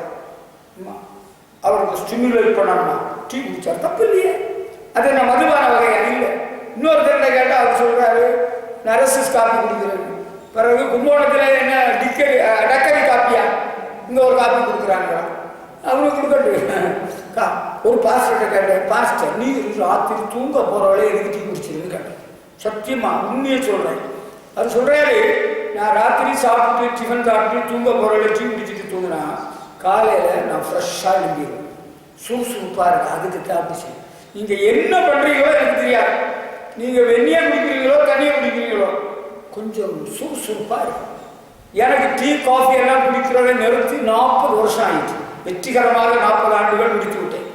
அவருக்கு ஸ்டிமுலேட் பண்ணணும்னா டீ குடிச்சா தப்பு இல்லையே, அது நான் மதுபான வகையா இல்லை. இன்னொருத்தர்கிட்ட கேட்டால் அவர் சொல்றாரு நரசிஸ் காப்பி குடிக்கிறது. பிறகு கும்போணத்தில் என்ன டக்கரி காப்பியா, இங்கே ஒரு காப்பி கொடுக்குறாங்க, அவனுக்கு கொடுக்கட்டு. ஒரு பாஸ்டர்கிட்ட கேட்டேன், பாஸ்டர் நீ ராத்திரி தூங்க போகிறவளே எதுக்கு டீ குடிச்சிருன்னு கேட்டேன். சத்தியமா உண்மையை சொல்கிறேன். அது சொல்கிறாரு, நான் ராத்திரி சாப்பிட்டு டிஃபன் சாப்பிட்டு தூங்க போகிறவளே டீ குடிச்சிட்டு தூங்கினா காலையில் நான் ஃப்ரெஷ்ஷாக எழுந்திடுவேன், சுறுசுறுப்பாக இருக்கு. அதுக்கு தான் அப்படி செய்யும். நீங்கள் என்ன பண்ணுறீங்களோ எனக்கு தெரியாது. நீங்கள் வெந்நியை குடிக்கிறீங்களோ தண்ணியை குடிக்கிறீங்களோ கொஞ்சம் சுறுசுறுப்பாக இருக்கும். எனக்கு டீ காஃபி எல்லாம் குடிக்கிறத நிறுத்தி 40 வருஷம் ஆயிடுச்சு. வெற்றிகரமாக 40 ஆண்டுகள் முடித்து விட்டேன்.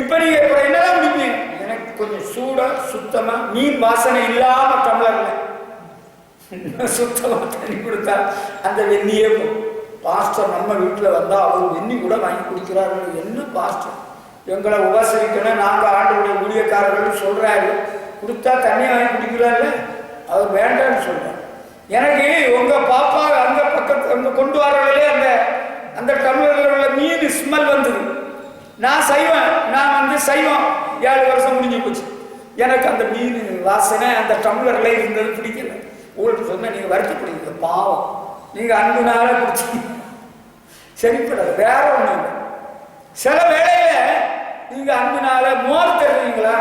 இப்போ நீங்கள் இப்போ என்னதான் குடிப்பீங்க? எனக்கு கொஞ்சம் சூடாக சுத்தமாக மீன் வாசனை இல்லாமல் டம்ளரில் சுத்தமாக தண்ணி கொடுத்தா அந்த வெந்நியே பாஸ்டர் நம்ம வீட்டில் வந்தால் அவர் வெந்நி கூட வாங்கி குடிக்கிறார்கள். என்ன பாஸ்டர் எங்களை உபசரிக்கணும், நாங்கள் ஆண்டோடைய ஊழியக்காரர்கள் சொல்கிறாரு, கொடுத்தா தண்ணியை வாங்கி குடிக்கிறாரு, அவர் வேண்டாம்னு சொல்கிறார். எனக்கு உங்கள் பாப்பா அங்கே பக்கத்து அங்கே கொண்டு வரவே அந்த டம்ளரில் உள்ள மீன் ஸ்மெல் வந்தது. நான் செய்வேன், நான் செய்வோம் 7 வருஷம் முடிஞ்சு போச்சு. எனக்கு அந்த மீன் வாசனை அந்த டம்ளரில் இருந்தது பிடிக்கல. உங்களுக்கு சொன்னால் நீங்கள் வருத்தப்படுவீங்க, பாவம் நீங்கள் அன்புனால குடிச்சீங்க, சரிப்படாது. வேற ஒன்றும் இல்லை. சில வேளையில் நீங்கள் அன்புனால மோர் தருவீங்களா?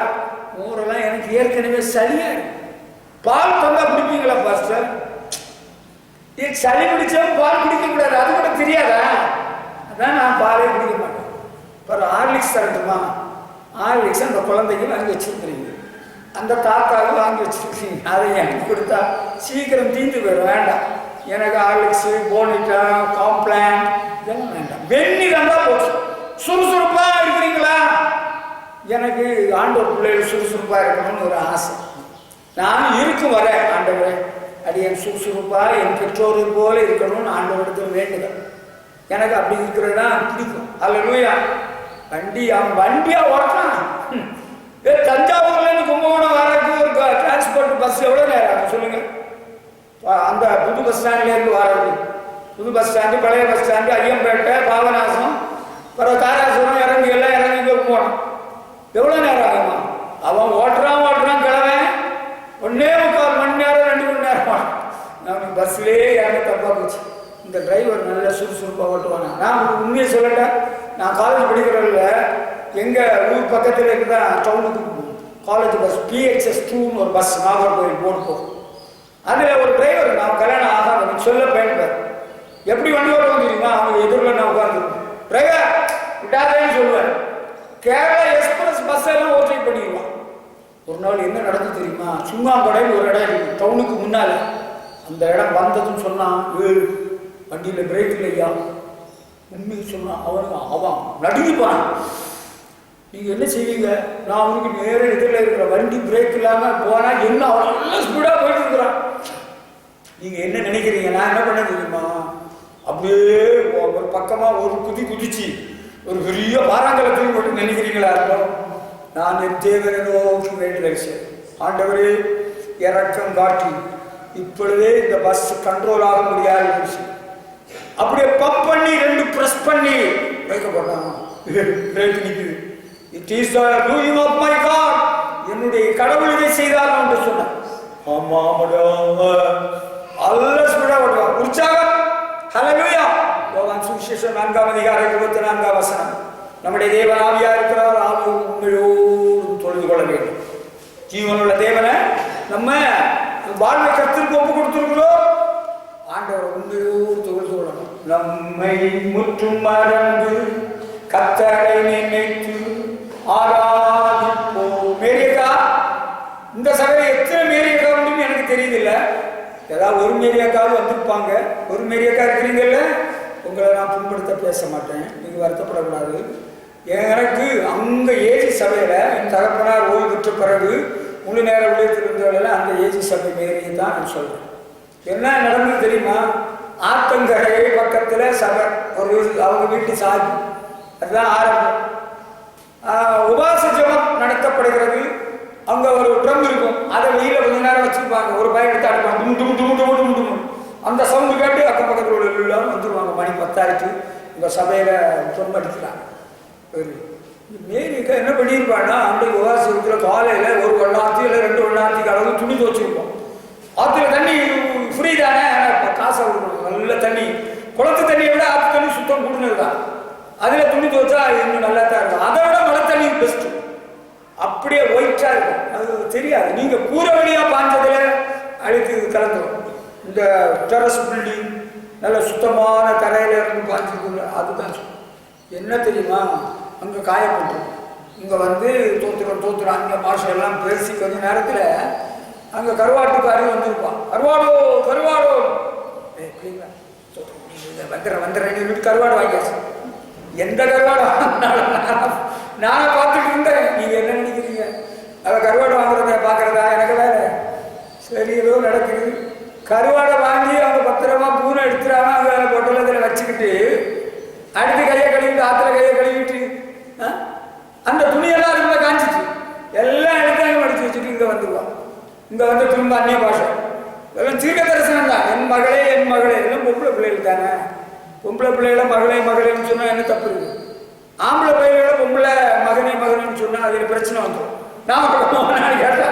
மோரெல்லாம் எனக்கு ஏற்கனவே சரியா பால் தந்தா குடிப்பீங்களா பாஸ்டர்? சளி பிடிச்சவன் பால் குடிக்கக்கூடாது, அது கூட தெரியாதா? அதான் நான் பாலே குடிக்க மாட்டேன். இப்போ ஹார்லிக்ஸ் தரட்டுமா? ஹார்லிக்ஸ் அந்த குழந்தைக்கு வாங்கி வச்சுருக்கிறீங்க, அந்த தாத்தாவுக்கு வாங்கி வச்சுருக்கீங்க, அதை எனக்கு கொடுத்தா சீக்கிரம் தீந்து போயிடும். வேண்டாம், எனக்கு ஹார்லிக்ஸு, போனிட்டா, காம்ப்ளான் இதெல்லாம் வேண்டாம். வெந்நி வந்தால் போச்சு. சுறுசுறுப்பாக இருக்கிறீங்களா? எனக்கு ஆண்டவர் பிள்ளைகள் சுறுசுறுப்பாக இருக்கணும்னு ஒரு ஆசை. நான் இருக்கும் வர ஆண்டவரே அது என் சுறுசுறுப்பாக என் பெற்றோரை போல இருக்கணும்னு ஆண்டவரிடத்தில் வேண்டுகிறேன். எனக்கு அப்படி இருக்கிறது தான் பிடிக்கும். அல்லேலூயா. அவன் வண்டியா ஓட்டுறான். தஞ்சாவூர்லேருந்து கும்பகோணம் வரதுக்கு ஒரு டிரான்ஸ்போர்ட் பஸ் எவ்வளோ நேரம் ஆகும் சொல்லுங்க? அந்த புது பஸ் ஸ்டாண்ட்லேருந்து வர்றது, புது பஸ் ஸ்டாண்டு, பழைய பஸ் ஸ்டாண்டு, ஐயம்பேட்டை, பாபநாசம், பிறகு தாராசுரம் இறங்கி எல்லாம் இறங்கி போகணும். எவ்வளோ நேரம் ஆகுமா? அவன் ஓட்டுறான் கிழவன் 1.25 மணி நேரம் 2 மணி நேரம். நான் பஸ்லேயே இறங்க தப்பாக போச்சு. இந்த டிரைவர் நல்ல சுறுசுறுப்பாக ஓட்டுவாங்க. நான் உண்மையை சொல்லட்டேன், நான் காலேஜ் படிக்கிறதில்ல, எங்கள் ஊர் பக்கத்தில் இருக்கிற டவுனுக்கு காலேஜ் பஸ் PHS 2ன்னு ஒரு பஸ் நாகர்கோவில் போர்டு போகும். அதில் ஒரு டிரைவர், நான் கல்யாணம் ஆகாத சொல்ல பயன்பேன், எப்படி வண்டி ஓட்டுவோம் தெரியுமா? அவங்க எதிரில் நான் உட்காந்துருக்கேன், டிரைவர் விட்டாதேன்னு சொல்லுவேன். கேரளா எக்ஸ்பிரஸ் பஸ் எல்லாம் ஓவர்டேக் பண்ணிடுவான். ஒரு நாள் என்ன நடந்து தெரியுமா? சுங்காம்படையில் ஒரு இடம் இருக்கு டவுனுக்கு முன்னால். அந்த இடம் வந்ததுன்னு சொன்னான், வண்டியில் பிரேக் இல்லையா? உண்மையை சொன்னான். அவன் நடுங்கிப்பான். நீங்கள் என்ன செய்வீங்க? நான் அவனுக்கு நேர எதிரில் இருக்கிற வண்டி பிரேக் இல்லாமல் போனால் என்ன அவன் நல்லா ஸ்பீடாக போயிட்டு இருக்கிறான். நீங்கள் என்ன நினைக்கிறீங்க? நான் என்ன பண்ண தெரியுமா? அப்படியே ஒரு பக்கமாக ஒரு குதிச்சு ஒரு பெரிய வாராங்கலத்தையும் போட்டு நினைக்கிறீங்களா? இருக்கும். நான் என் தேவனை நோக்கி வேண்டுதல் செய்வேன், ஆண்டவரே இறக்கம் காட்டி இப்பொழுதே இந்த பஸ் கண்ட்ரோல் ஆக முடியாது. அப்படியே பம்ப் பண்ணி 2 பிரஸ் பண்ணி வைக்கப்பட்டான். பிரேக் நிற்குது. It is the doing of my God. என்னுடைய கடவுள் இதை செய்தார் என்று சொன்னார். ஆமாடா, அல்ல ஸ்பீடா ஓடுவான். உற்சாகம். ஹல்லேலூயா. யோவான் சுவிசேஷம் 4ஆம் அதிகாரம் 24ஆம் வசனம். நம்முடைய தேவன் ஆவியா இருக்கிறார், ஆவி உண்மையோடு தொழுது கொள்ள வேண்டும். ஜீவனுள்ள தேவனை நம்ம வாழ்வை கர்த்தருக்கு ஒப்பு கொடுத்திருக்கிறோம். ஆண்டவர் உண்மையோடு தொழுது கொள்ளணும். நம்மை முற்றும் மறந்து கர்த்தரை நினைத்து ஆராதிப்போம். மேரியக்கா, இந்த சபையை எத்தனை மேரியக்கா அப்படின்னு எனக்கு தெரியுதில்ல. ஏதாவது ஒரு மேரியக்காவது வந்திருப்பாங்க. ஒரு மேரியக்கா இருக்கிறீங்கல்ல, உங்களை நான் புண்படுத்த பேச மாட்டேன், நீங்கள் வருத்தப்படக்கூடாது. எனக்கு அங்கே ஏஜி சபையில் என் தகப்பனார் ஓய்வு பெற்ற பிறகு முழு நேர ஊழியத்தில் இருந்தவர்கள் அந்த ஏஜி சபை மேரியை தான் நான் சொல்கிறேன். என்ன நடந்தது தெரியுமா? ஆத்தங்கரை பக்கத்தில் சபை, ஒரு அவங்க வீட்டு சாதி, அதுதான் ஆரம்பம். உபாச ஜெபம் நடத்தப்படுகிறது. அங்கே ஒரு ட்ரம் இருக்கும், அதை வெயில கொஞ்ச நேரம் வச்சுருப்பாங்க. ஒரு பயம் எடுத்து அடிப்பாங்க. அந்த சவுண்டு கேட்டு அக்கம் பக்கத்தில் உள்ள எல்லாம் வந்துடுவாங்க. மணி 10 ஆயிடுச்சு, இந்த சபையில் ட்ரம் அடிக்கிறாங்க. மேரிக்கா என்ன பண்ணியிருப்பான்னா, அன்றைக்கு உபாச இருக்கிற காலையில் ஒரு வெள்ளாத்தி இல்லை 2 வெள்ளாத்திக்கு அளவு துணி துவச்சிருப்போம். ஆற்றுல தண்ணி ஃப்ரீ தானே, காசை கொடுக்கணும். நல்ல தண்ணி, குளத்து தண்ணியை விட ஆற்று தண்ணி சுத்தம் கூடுனது தான். அதில் துணி துவச்சா இன்னும் நல்லா தான் இருக்கும். அதை விட மழை தண்ணி பெஸ்ட்டு. அப்படியே ஒயிட்டாக இருக்கும், அது தெரியாது. நீங்கள் கூரை வழியாக பாஞ்சதில் அழுத்து கலந்துடும். இந்த டெரஸ் பில்டிங் நல்ல சுத்தமான தரையில் இருந்து பாஞ்சிருக்குங்க, அதுதான் என்ன தெரியுமா? அங்கே காயப்பட்டுரும். இங்கே வந்து தோத்துறோம் அங்கே மாஷம் எல்லாம் பேசி கொஞ்ச நேரத்தில் அங்கே கருவாட்டுக்காரி வந்திருப்பான். கருவாடோ வந்துடுறேன் வீட்டு கருவாடு வாங்கியாச்சு. எந்த கருவாடா நானே பார்த்துட்டு இருந்தேன். நீங்கள் என்ன நினைக்கிறீங்க? அவள் கருவாடு வாங்குறத பார்க்குறதா? எனக்கு வேலை. சரி, ஏதோ நடக்குது. கருவாடை வாங்கி அவங்க பத்திரமா பூனை எடுத்துறாங்க. அவங்க பொட்டலத்தில் வச்சுக்கிட்டு அடுத்து கையை கழுவிட்டு ஆற்றுல கையை கழுவிட்டு அந்த துணியெல்லாம் அதுக்குள்ள காஞ்சிச்சு. எல்லாம் எடுத்து அங்கே மடிச்சு வச்சுட்டு இங்கே வந்துடுவான். இங்கே வந்து திரும்ப அந்நிய பாஷை எல்லாம் தீர்க்க தரிசனம் தான். என் மகளே எல்லாம் பொம்பளை பிள்ளைகள் தானே. பொம்பளை பிள்ளைகள மகளேன்னு சொன்னால் என்ன தப்பு இருக்குது? ஆம்பளை பிள்ளைகள பொம்பளை மகனேன்னு சொன்னால் அதில் பிரச்சனை வந்துடும். நான் கேட்டா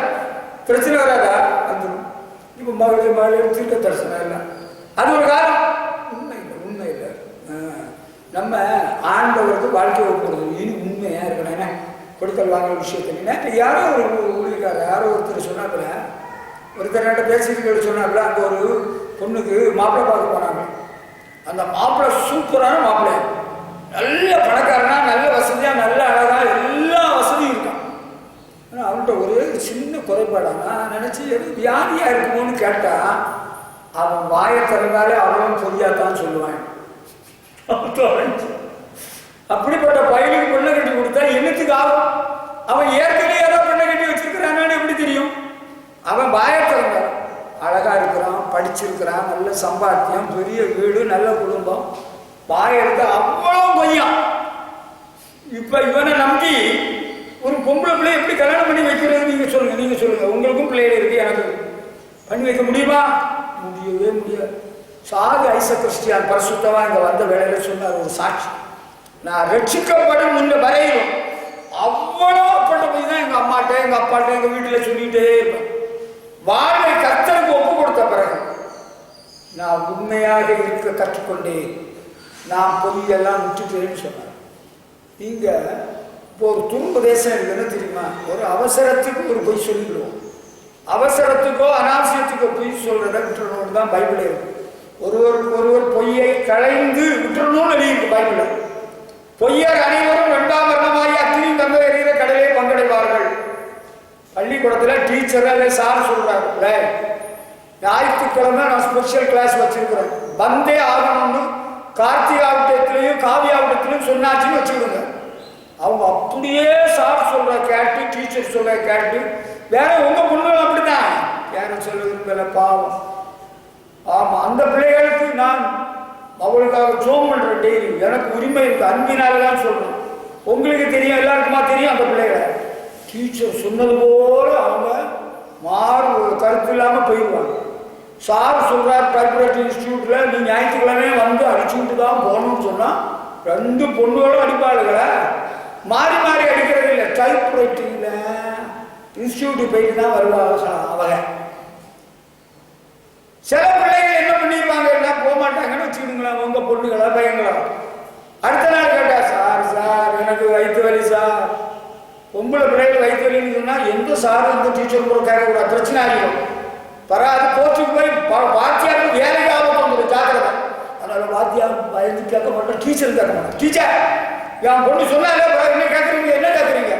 பிரச்சனை வராதா? வந்துடும். இப்போ மகளே தீர்க்க தரிசனம் இல்லை. அது ஒரு காலம். உண்மை இல்லை. நம்ம ஆண்டவருக்கு வாழ்க்கை கொடுக்குறது இனி உண்மையாக இருக்கணும். என்ன கொடுக்கல் வாங்குற விஷயத்தில் நேற்று யாரோ ஒரு ஊழியக்கார யாரோ ஒருத்தர் சொன்னாப்புல, ஒருத்தர் பேசிட்டு சொன்னாப்புல, அங்கே ஒரு பொண்ணுக்கு மாப்பிள்ளை பார்க்க போனாங்க. அந்த மாப்பிள்ளை சூப்பரான மாப்பிள்ளை, நல்ல பணக்காரனா, நல்ல வசதியாக, நல்ல அழகாக, எல்லா வசதியும் இருக்கான். ஆனால் அவன்கிட்ட ஒரு சின்ன குறைபாடானா நினச்சி எது வியாதியாக இருக்குமோன்னு கேட்டால் அவன் வாயை திறந்தாலே அவனும் பொய்யாத்தான் சொல்லுவான். அப்படிப்பட்ட பையனுக்கு பெண்ணை கட்டி கொடுத்தா என்னத்துக்கு ஆகும்? அவன் ஏற்கனவே ஏதோ பெண்ணை கட்டி வச்சிருக்கிறான்னு எப்படி தெரியும்? அவன் வாயை திறந்தான், அழகா இருக்கிறான், படிச்சிருக்கிறான், நல்ல சம்பாத்தியம், பெரிய வீடு, நல்ல குடும்பம், வாயை எடுத்து அவ்வளோ பையன். இப்ப இவனை நம்பி ஒரு பொம்பளை பிள்ளை எப்படி கல்யாணம் பண்ணி வைக்கிறது? நீங்க சொல்லுங்க. உங்களுக்கும் பிள்ளைகள் இருக்கு, எனக்கு பண்ணி வைக்க முடியுமா? முடியவே முடியாது. சாது ஐச கிறிஸ்டியான் பரிசுத்தவா இங்க வந்த வேலையில சொன்னார் ஒரு சாட்சி. நான் ரட்சிக்கப்படும் முன்ன வரையிலும் அவ்வளோ பட்ட போய் தான் எங்க அம்மாட்ட, எங்க அப்பாட்ட, எங்க வீட்டுல சொல்லிட்டே இருப்பேன். வாழ்வை கர்த்தருக்கு ஒப்பு கொடுத்த பிறகு நான் உண்மையாக இருக்க கற்றுக்கொண்டேன். நான் பொய்யெல்லாம் விட்டுட்டேன்னு சொன்னார். இங்க இப்போ ஒரு துரும்பு தேசம் இருக்குன்னு தெரியுமா? ஒரு அவசரத்துக்கு ஒரு பொய் சொல்லிடுவோம். அவசரத்துக்கோ அனாவசியத்துக்கோ பொய் சொல்றத விட்டுறணும்னு தான் பைபிளே இருக்கு. ஒருவர் பொய்யை களைந்து விட்டுறணும்னு எழுதியிருக்கு பைபிள். பொய்யர் அனைவரும் இரண்டாம் வர்ணமாகி அத்தியும் தங்க எறிகிற கடலே பங்கடைவார்கள். பள்ளிக்கூடத்துல டீச்சர் சார் சொல்றாங்க, ஞாயிற்றுக்கிழமை நான் ஸ்பெஷல் கிளாஸ் வச்சிருக்கிறேன், வந்தே ஆகணும்னு கார்த்திகாவிட்டத்திலையும் காவியாவிட்டத்திலையும் சொன்னாச்சுன்னு வச்சுக்கிடுங்க. அவங்க அப்படியே சார் சொல்ற கேட்டு, டீச்சர் சொல்ற கேட்டு, வேற உங்க பொண்ணுகள் அப்படிதான் வேற சொல்லுங்க பாவம். ஆமா, அந்த பிள்ளைகளுக்கு நான் அவளுக்காக ஜோம் பண்றேன் டெய்லி. எனக்கு உரிமை இருக்கு, அன்பினால்தான் சொல்றேன். உங்களுக்கு தெரியும், எல்லாருக்குமா தெரியும். அந்த பிள்ளைகளை டீச்சர் சொன்னது போல அவங்க கருத்து இல்லாம போயிடுவாங்க. சார் சொல்றார் டைப்ரைட்டிங் இன்ஸ்டியூட்ல நீ ஞாயிற்றுக்கிழமை வந்து அடிச்சுட்டு தான் போகணும்னு சொன்னா 2 பொண்ணுகளும் அடிப்பாளுகளை மாறி மாறி அடிக்கிறது இல்லை. டைப்ரைட்டிங்ல இன்ஸ்டியூட்டு போயிட்டு தான் வருவாங்க அவங்க. சில பிள்ளைகள் என்ன பண்ணிடுவாங்க, எல்லாம் போக மாட்டாங்கன்னு வச்சுக்கிடுங்களா, உங்க பொண்ணுங்களா பையங்களா. அடுத்த நாள் கேட்டா, சார் எனக்கு வயிற்று வலி சார். பொம்பளை பிள்ளைகள் வயிற்று வலின்னு சொன்னா எந்த சார் எந்த டீச்சர் கூட கேட்கக்கூடாது, பிரச்சனை ஆகிடும். பராது கோச்சுக்கு போய் வாத்தியாருக்கு வேலைக்கு ஆபத்து வந்துடும், ஜாக்கிரதை. அதனால வாத்தியார் பயந்து கேட்க மாட்டோம், டீச்சர் கேட்க மாட்டோம். டீச்சர் என் பொண்ணு சொன்னாலே என்ன கேட்குறீங்க, என்ன கேட்குறீங்க?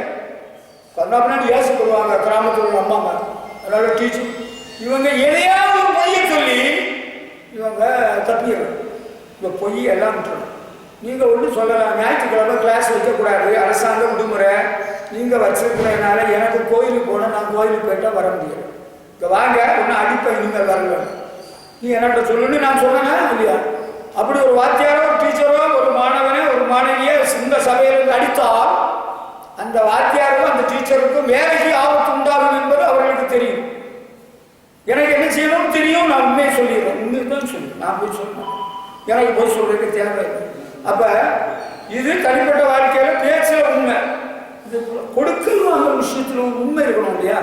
கண்ணாப்பினாடி ஏசு போடுவாங்க கிராமத்தில் உள்ள அம்மாங்க. அதனால டீச்சர் இவங்க எதையாவது ஒரு பொய்யை சொல்லி இவங்க தப்பிடுறாங்க. இந்த பொய் எல்லாம் விட்டுறணும். நீங்கள் ஒன்றும் சொல்லலாம், ஞாயிற்றுக்கிழமை கிளாஸ் வைக்கக்கூடாது, அரசாங்க விடுமுறை நீங்கள் வச்சிருக்கிறதுனால எனக்கு கோயிலுக்கு போனால் நான் கோயிலுக்கு போயிட்டால் வர முடியாது. இங்கே வாங்க ஒன்றும் அடிப்பேன், நீங்கள் வரல, நீ என்னட்ட சொல்லணும்னு நான் சொன்னேன்னா இல்லையா? அப்படி ஒரு வாத்தியாரோ ஒரு டீச்சரோ ஒரு மாணவனே ஒரு மாணவியை இந்த சபையிலிருந்து அடித்தால் அந்த வாத்தியாருக்கும் அந்த டீச்சருக்கும் வேலைக்கு ஆபத்து உண்டாகும் என்பது அவர்களுக்கு தெரியும். எனக்கு என்ன செய்யணும்னு தெரியும். நான் உண்மையை சொல்லிடுறேன், உண்மையை தான் சொல்லுவேன். நான் போய் சொன்னேன், எனக்கு போய் சொல்றதுக்கு தேவையில்லை. அப்ப இது தனிப்பட்ட வாழ்க்கையில பேச்சுல உண்மை, இது கொடுக்கல் வாங்குற விஷயத்துல உண்மை இருக்கணும் இல்லையா?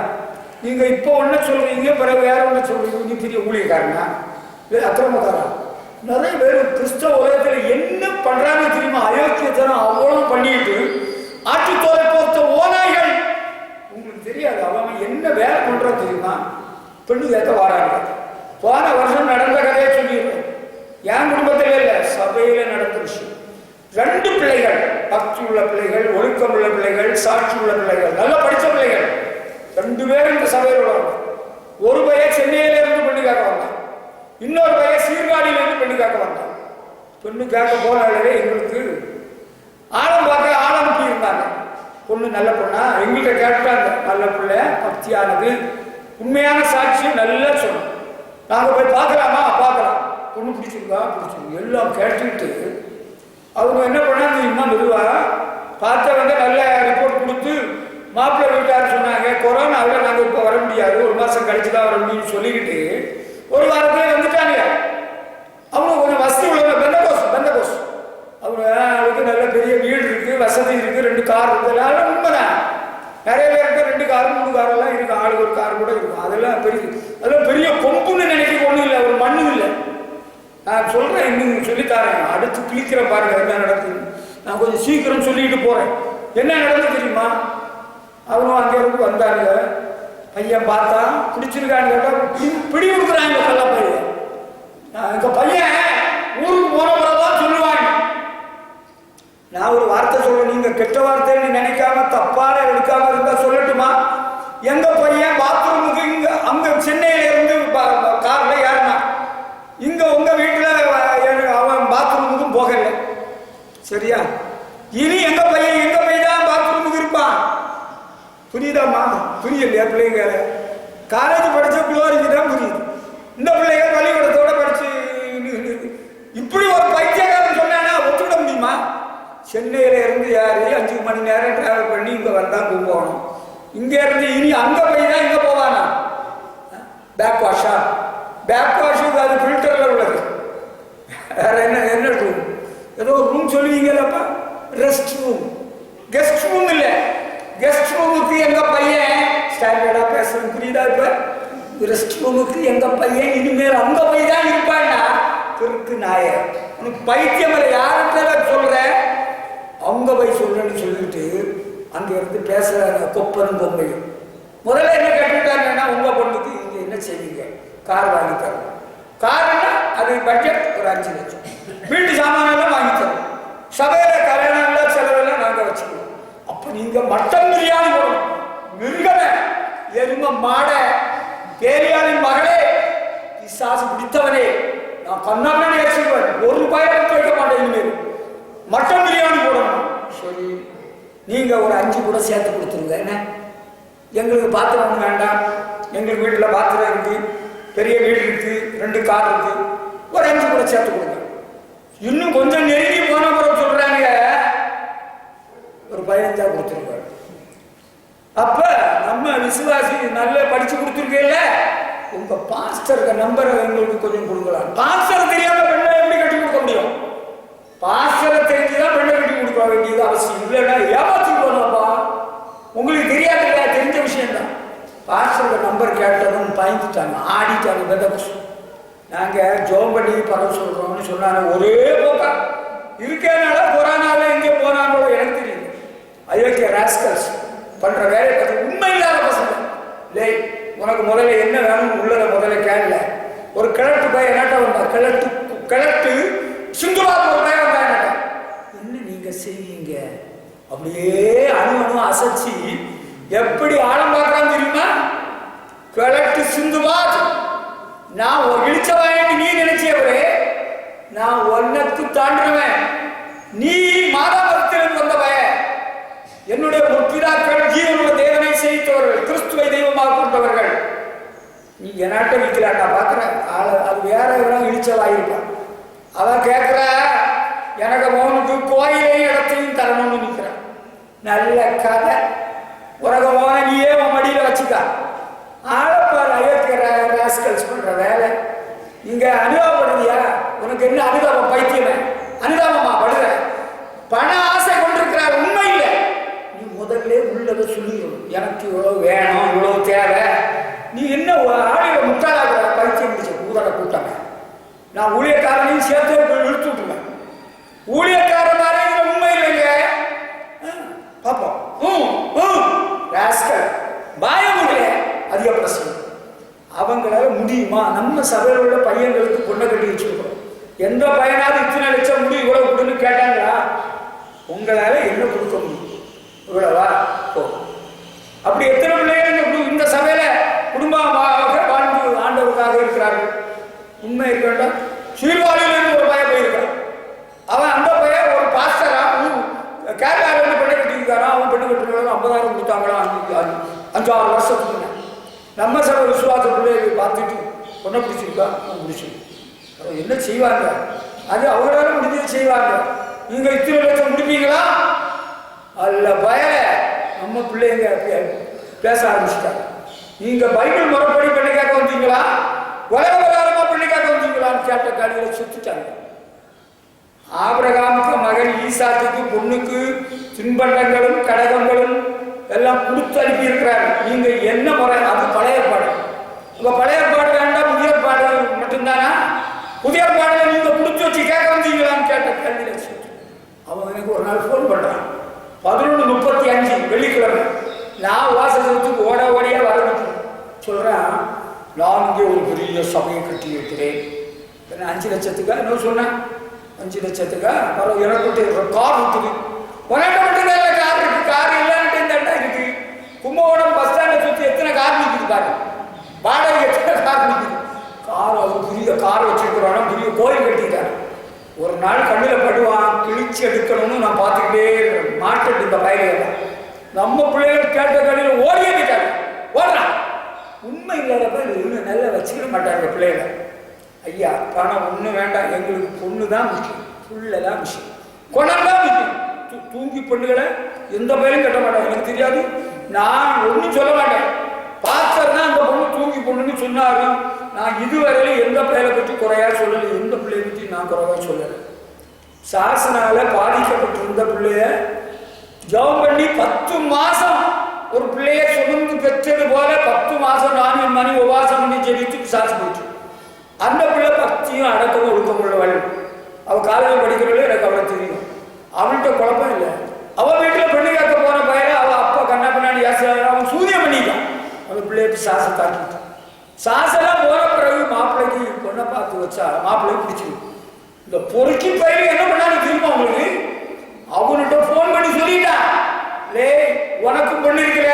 நீங்க இப்போ ஒன்ன சொல்றீங்க, பிறகு வேற ஒன்ன சொல்றீங்க. நீங்க பெரிய ஊழியக்காரனா அக்கிரமக்காரா? நிறைய பேர் கிறிஸ்தவ உலகத்துல என்ன பண்றாங்க தெரியுமா? அயோக்கியத்தனம் அவ்வளவு பண்ணிட்டு ஆட்டுத்தோலை போர்த்த ஓநாய்கள். உங்களுக்கு தெரியாது அவன் என்ன வேலை பண்றான் தெரியுமா? பெண்ணு கேட்க வராங்க. போன வருஷம் நடந்த கதையை சொல்லிடுறேன். என் குடும்பத்திலே இல்லை, சபையில நடந்த விஷயம். 2 பிள்ளைகள், பக்தி உள்ள பிள்ளைகள், ஒழுக்க ஒழுக்கம் உள்ள பிள்ளைகள், சாட்சி உள்ள பிள்ளைகள், நல்லா படித்த பிள்ளைகள் 2 பேரும் இந்த சபையில் உள்ளவங்க. ஒரு பையன் சென்னையிலிருந்து பெண்ணு கேட்க வந்தான், இன்னொரு பையன் சீர்காழியிலிருந்து பெண்ணு கேட்க வந்தான். பெண்ணு கேட்க போனாலே எங்களுக்கு ஆழம் பார்க்க ஆழம் இருந்தாங்க. பொண்ணு நல்ல பொண்ணா எங்கள்கிட்ட கேட்டாங்க, நல்ல பிள்ளை, பக்தியானது, உண்மையான சாட்சியம் நல்லா சொன்னோம். நாங்கள் போய் பார்க்கலாமா? பார்க்கலாம். பொண்ணு பிடிச்சிருக்கா? பிடிச்சிருக்கு. எல்லாம் கேட்டுக்கிட்டு அவங்க என்ன பண்ணாங்க, இன்னும் மெதுவா பார்த்தவங்க நல்ல ரிப்போர்ட் கொடுத்து மாப்பிள்ளை வீட்டார் சொன்னாங்க, கொரோனாவில் நாங்கள் இப்போ வர முடியாது, 1 மாதம் கழிச்சு தான் வர முடியும்னு சொல்லிக்கிட்டு 1 வாரத்திலே வந்துட்டாங்க. அவங்க கொஞ்சம் வசதி உள்ளவங்க, பெந்தகோஸ் அவங்க, அவங்களுக்கு நல்ல பெரிய வீடு இருக்கு, வசதி இருக்கு, 2 கார் இருக்கு. அதெல்லாம் உண்மைதான். நிறைய பேருக்கு 2 கார் 3 காரெல்லாம் இருக்கு, ஆளுக்கு ஒரு கார் கூட இருக்கும். அதெல்லாம் பெரிய கொம்புன்னு நினைக்க ஒன்றும் இல்லை, ஒரு மண்ணும் இல்லை. நான் சொல்றேன், இன்னும் சொல்லித்தாரேன், அடுத்து கிளிக்கிறேன் பாருங்க என்ன நடக்குது. நான் கொஞ்சம் சீக்கிரம் சொல்லிட்டு போறேன். என்ன நடந்து தெரியுமா? அவனும் அங்கே இருந்து வந்தாங்க. பையன் பார்த்தா பிடிச்சிருக்கான்னு கேட்டா பிடி கொடுக்குறாங்க கல்ல பையன். எங்க பையன் ஊருக்கு போன பிறகுதான் சொல்லுவாங்க. நான் ஒரு வார்த்தை சொல்ல, நீங்க கெட்ட வார்த்தைன்னு நினைக்காம தப்பான எடுக்காம இருந்தா சொல்லட்டுமா? எங்க பையன் பாத்ரூமுக்கு இங்க அங்க சென்னையில இருந்து கார்ல ஏறினா, இங்க உங்க வீட்டுல அவன் பாத்ரூமுக்கும் போகல. சரியா? இனி எங்க பையன் தான் பாத்ரூமுக்கு இருப்பான். புரியுதாம்மா? புரியலையா? பிள்ளைங்க காலேஜ் படிச்ச குளோரிக்கு தான் புரியுது. இந்த பிள்ளைங்க பள்ளிக்கூடத்தோட படிச்சு இப்படி ஒரு பைத்தியக்காரன் சொன்னா ஒத்துக்கிட முடியுமா? சென்னையில இருந்து யாரு 5 மணி நேரம் டிராவல் பண்ணி இங்க வந்தா போகணும். இங்க இருந்து இனி அங்க போய் தான் இங்க போவானா? பேக் வாஷா? பேக் வாஷுக்கு அது ஃபில்டர்ல உள்ளது. வேற என்ன ரூம்? ஏதோ ஒரு ரூம் சொல்லுவீங்கல்லப்பா, ரெஸ்ட் ரூம். கெஸ்ட் ரூம் இல்ல, கெஸ்ட் ரூமுக்கு எங்க பையன் ஸ்டாண்டர்டா பேசுறது புரியுதா? இப்ப ரெஸ்ட் ரூமுக்கு எங்க பையன் இனிமேல் அங்க போய் தான் இருப்பான்னா திருக்கு நாய, உனக்கு பைத்தியம் இல்லை. யார்கிட்ட சொல்ற? அவங்க போய் சொல்றேன்னு சொல்லிட்டு அங்க இருந்து பேசுறாங்க கொப்பனும் பொம்மையும். முதல்ல என்ன கேட்டுட்டாங்கன்னா, உங்க பொண்ணுக்கு இங்க என்ன செய்வீங்க? கார் வாங்கி தரணும். கார்னா அது பட்ஜெட் ஒரு 5 லட்சம். வீட்டு சாமானெல்லாம் வாங்கி தரணும். சபையில கல்யாணம் செலவெல்லாம் நாங்க வச்சுக்கணும். அப்ப நீங்க மட்டன் பிரியாணி போடணும். மிருகமே, எரும மாட, பேரியாளின் மகளே, பிசாசு பிடித்தவனே, நான் கண்ணாம வச்சுக்குவேன். 1 ரூபாய் வைக்க மாட்டேன். இனிமேல் மட்டன் பிரியாணி போடணும். சரி, நீங்க ஒரு 5 கூட சேர்த்து கொடுத்துருங்க. என்ன, எங்களுக்கு பாத்திரம் வேண்டாம், எங்களுக்கு வீட்டில் பாத்திரம் இருக்கு, பெரிய வீடு இருக்கு, 2 கார் இருக்கு, ஒரு 5 கூட சேர்த்து கொடுங்க. இன்னும் கொஞ்சம் நெருங்கி போன பிறகு சொல்றாங்க ஒரு 15 கொடுத்துருக்காரு. அப்ப நம்ம விசுவாசி நல்ல படிச்சு கொடுத்துருக்கேல்ல, உங்க பாஸ்டருக்கு நம்பரை எங்களுக்கு கொஞ்சம் கொடுக்கலாம். பாஸ்டர் தெரியாம பெண்ணை எப்படி கட்டி கொடுக்க முடியும்? பாஸ்டரை தெரிஞ்சுதான் பெண்ணை கட்டி கொடுக்க வேண்டியது அவசியம். இல்லைன்னா ஏமாத்தி போனப்பா, உங்களுக்கு தெரியாது இல்லையா? தெரிஞ்ச விஷயம் தான். பாஸ்டருக்கு நம்பர் கேட்டதும் பயந்துட்டாங்க, ஆடிட்டாங்க. பெந்தகோஸ் நாங்க ஜோம் பண்ணி பரவ சொல்றோம்னு சொன்னாங்க. ஒரே போக்கா இருக்கனால கொரோனால எங்கே போனாங்களோ எனக்கு தெரியுது. அயோக்கிய ராஸ்கல்ஸ் பண்ற வேலை பார்த்து உண்மை இல்லாத பசங்க. லே, உனக்கு முதல்ல என்ன வேணும் உள்ளத முதல்ல கேட்கல. ஒரு கிழட்டு பையன் என்னட்ட வந்தா, கிழட்டு சிந்துவாக்கு ஒரு பையன் வந்தா, என்ன நீங்க செய்வீங்க? அப்படியே அணு அசைச்சி எப்படி ஆழம் பார்க்கறான்னு தெரியுமா? கிழட்டு சிந்துவாக், நான் இழிச்சவன் நீ நினைச்சவரே, நான் ஒன்னத்து தாண்டினவன். நீ மாதாபுரத்திலிருந்து வந்தவன். என்னுடைய முற்பிதாக்கள் ஜீவனுள்ள தேவனை செய்தவர்கள், கிறிஸ்துவை தெய்வமாக கொண்டவர்கள். நீ என்னாட்ட விற்கிறான் நான் பார்க்குறேன். அது வேற எவ்வளோ இழிச்சவாயிருப்பான். அவன் கேட்குற, எனக்கு மோனுக்கு கோயிலையும் இடத்தையும் தரணும்னு நிற்கிறான். நல்ல கதை. உலக மோன நீயே உன் மடியில் வச்சுக்கா. ஆழப்பார் அயோக்கிற ராஸ்கல்ஸ் பண்ற வேலை. நீங்க அனுதாபப்படுறியா? உனக்கு என்ன அனுதாபம்? பைத்தியமே, அனுதாபமா படுற? பண ஆசை கொண்டிருக்கிறார், உண்மை இல்லை. நீ முதல்ல உள்ளதை சொல்லிடணும். எனக்கு இவ்வளவு வேணும், இவ்வளவு தேவை. நீ என்ன ஆடிய முட்டாளாகிற? பைத்தியம் முடிச்ச கூதட கூட்டாங்க. நான் ஊழியக்காரனையும் சேர்த்து இழுத்து விட்டுருவேன். ஊழியக்காரனாரே உண்மை இல்லைங்க. பாப்போம். ராஸ்கல் பாய முடியல. அதிக பிரச்சனை. அவங்களால முடியுமா? நம்ம சபையில் உள்ள பையன்களுக்கு பொண்ணை கட்டி வச்சிருக்கோம். எந்த பையனாவது இத்தனை லட்சம் முடி இவ்வளவு கொடுன்னு கேட்டாங்களா? உங்களால என்ன கொடுக்க முடியும்? உண்மை இருக்க வேண்டாம். சீர்காழியிலிருந்து ஒரு பையன் போயிருக்கான். அவன் அந்த பையன் ஒரு பாஸ்டரா கேரளாவிலிருந்து பெண்ணை கட்டியிருக்காரான். அவன் பெண்ணு கட்டினாலும் 50,000 கொடுத்தாங்களாம் 5-6 வருஷத்துக்கு. நம்ம சில விசுவாச பிள்ளைகளை பார்த்துட்டு பொண்ணை பிடிச்சிருக்கா, பிடிச்சிருக்கு. என்ன செய்வாங்க? அது அவங்களால முடிஞ்சதை செய்வாங்க. நீங்க இத்தனை லட்சம் முடிப்பீங்களா? அல்ல பய நம்ம பிள்ளைங்க பேச ஆரம்பிச்சுட்டாங்க. நீங்க பைபிள் முறைப்படி பெண்ணை கேட்க வந்தீங்களா, உலக பிரகாரமா பெண்ணை கேட்க வந்தீங்களான்னு கேட்ட காலிகளை சுத்திட்டாங்க. ஆபிரகாமுக்கு மகன் ஈசாக்குக்கு பொண்ணுக்கு தின்பண்டங்களும் கடகங்களும் எல்லாம் கொடுத்து அனுப்பி இருக்கிறாரு. நீங்க என்ன முறை? அது பழைய பாடு. உங்க பழைய பாடு வேண்டாம், புதிய பாடு மட்டும்தானா? புதிய பாடலை நீங்க முடிச்சு வச்சு கேட்க வந்தீங்களான்னு கேட்ட கேள்வியில அவன் எனக்கு ஒரு நாள் போன் பண்றான். 11:35 வெள்ளிக்கிழமை. நான் வாசகத்துக்கு ஓடியா வரணும் சொல்றேன். நான் இங்கே ஒரு பெரிய சபையை கட்டி இருக்கிறேன். 5 லட்சத்துக்கா என்ன சொன்னேன்? 5 லட்சத்துக்கா பரவாயில்ல. எனக்கு ஒரு கார் இருக்குது. உனக்கு மட்டும்தான் கார் இருக்கு. கார் இல்லைன்னு இருக்கு. கும்பகோணம் பஸ் ஸ்டாண்டை சுற்றி எத்தனை கார் நிற்குது பாரு. வாடகை எத்தனை கார் நிற்குது. கார் அவர் பெரிய கார் வச்சிருக்கிறானா, பெரிய கோயில் கட்டிட்டாரு. ஒரு நாள் கண்ணில் படுவான், கிழிச்சு எடுக்கணும்னு நான் பார்த்துக்கிட்டே இருக்கிறேன். மாட்டுட்டு இந்த பயிரை நம்ம பிள்ளைகள் கேட்ட கடையில் ஓடியே போயிட்டாங்க. ஓடுறான். உண்மை இல்லாதப்ப இன்னும் நல்லா வச்சுக்கிட மாட்டாங்க பிள்ளைகளை. ஐயா பணம் ஒன்றும் வேண்டாம், எங்களுக்கு பொண்ணு தான் முக்கியம், புள்ளதான் முக்கியம், குணம் தான் முக்கியம். தூங்கி பொண்ணுகளை எந்த பயிலும் கட்ட மாட்டாங்க. எனக்கு தெரியாது, நான் ஒன்றும் சொல்ல மாட்டேன். பார்த்தா அந்த பொண்ணு தூங்கி பொண்ணுன்னு சொன்னாரு. நான் இதுவரையிலும் எந்த பிள்ளைகளை பற்றி குறையா சொல்லலை, எந்த பிள்ளையை பற்றி நான் குறைவா சொல்லலை. சாசனால பாதிக்கப்பட்டிருந்த பிள்ளைய ஜெபம் பண்ணி 10 மாசம் ஒரு பிள்ளைய சுமந்து பெற்றது போல 10 மாசம் நான் என் மணி உபாசம் பண்ணி ஜெபித்து சாசு போயிட்டு அந்த பிள்ளை பக்தியும் அடக்கமும் ஒழுக்கம் உள்ளவள். அவள் காலேஜ் படிக்கிறவளே எனக்கு அவளை தெரியும். அவன்கிட்ட குழப்பம் இல்லை. அவன் வீட்டில் பெண்ணு கேட்க போன பையன் அவள் அப்பா கண்ணா பின்னாடி அவன் சூரியம் பண்ணிட்டான். அவன் பிள்ளைய சாசை தாக்கிட்டான். சாசெல்லாம் போன பிறகு மாப்பிள்ளைக்கு பொண்ணை பார்த்து வச்சா மாப்பிள்ளைக்கு பிடிச்சிடும். இந்த பொறுக்கி பயிர் என்ன பண்ணாலும் தெரியுமா அவங்களுக்கு? அவன்கிட்ட போன் பண்ணி சொல்லிட்டான், லே உனக்கு பொண்ணு இருக்கிற,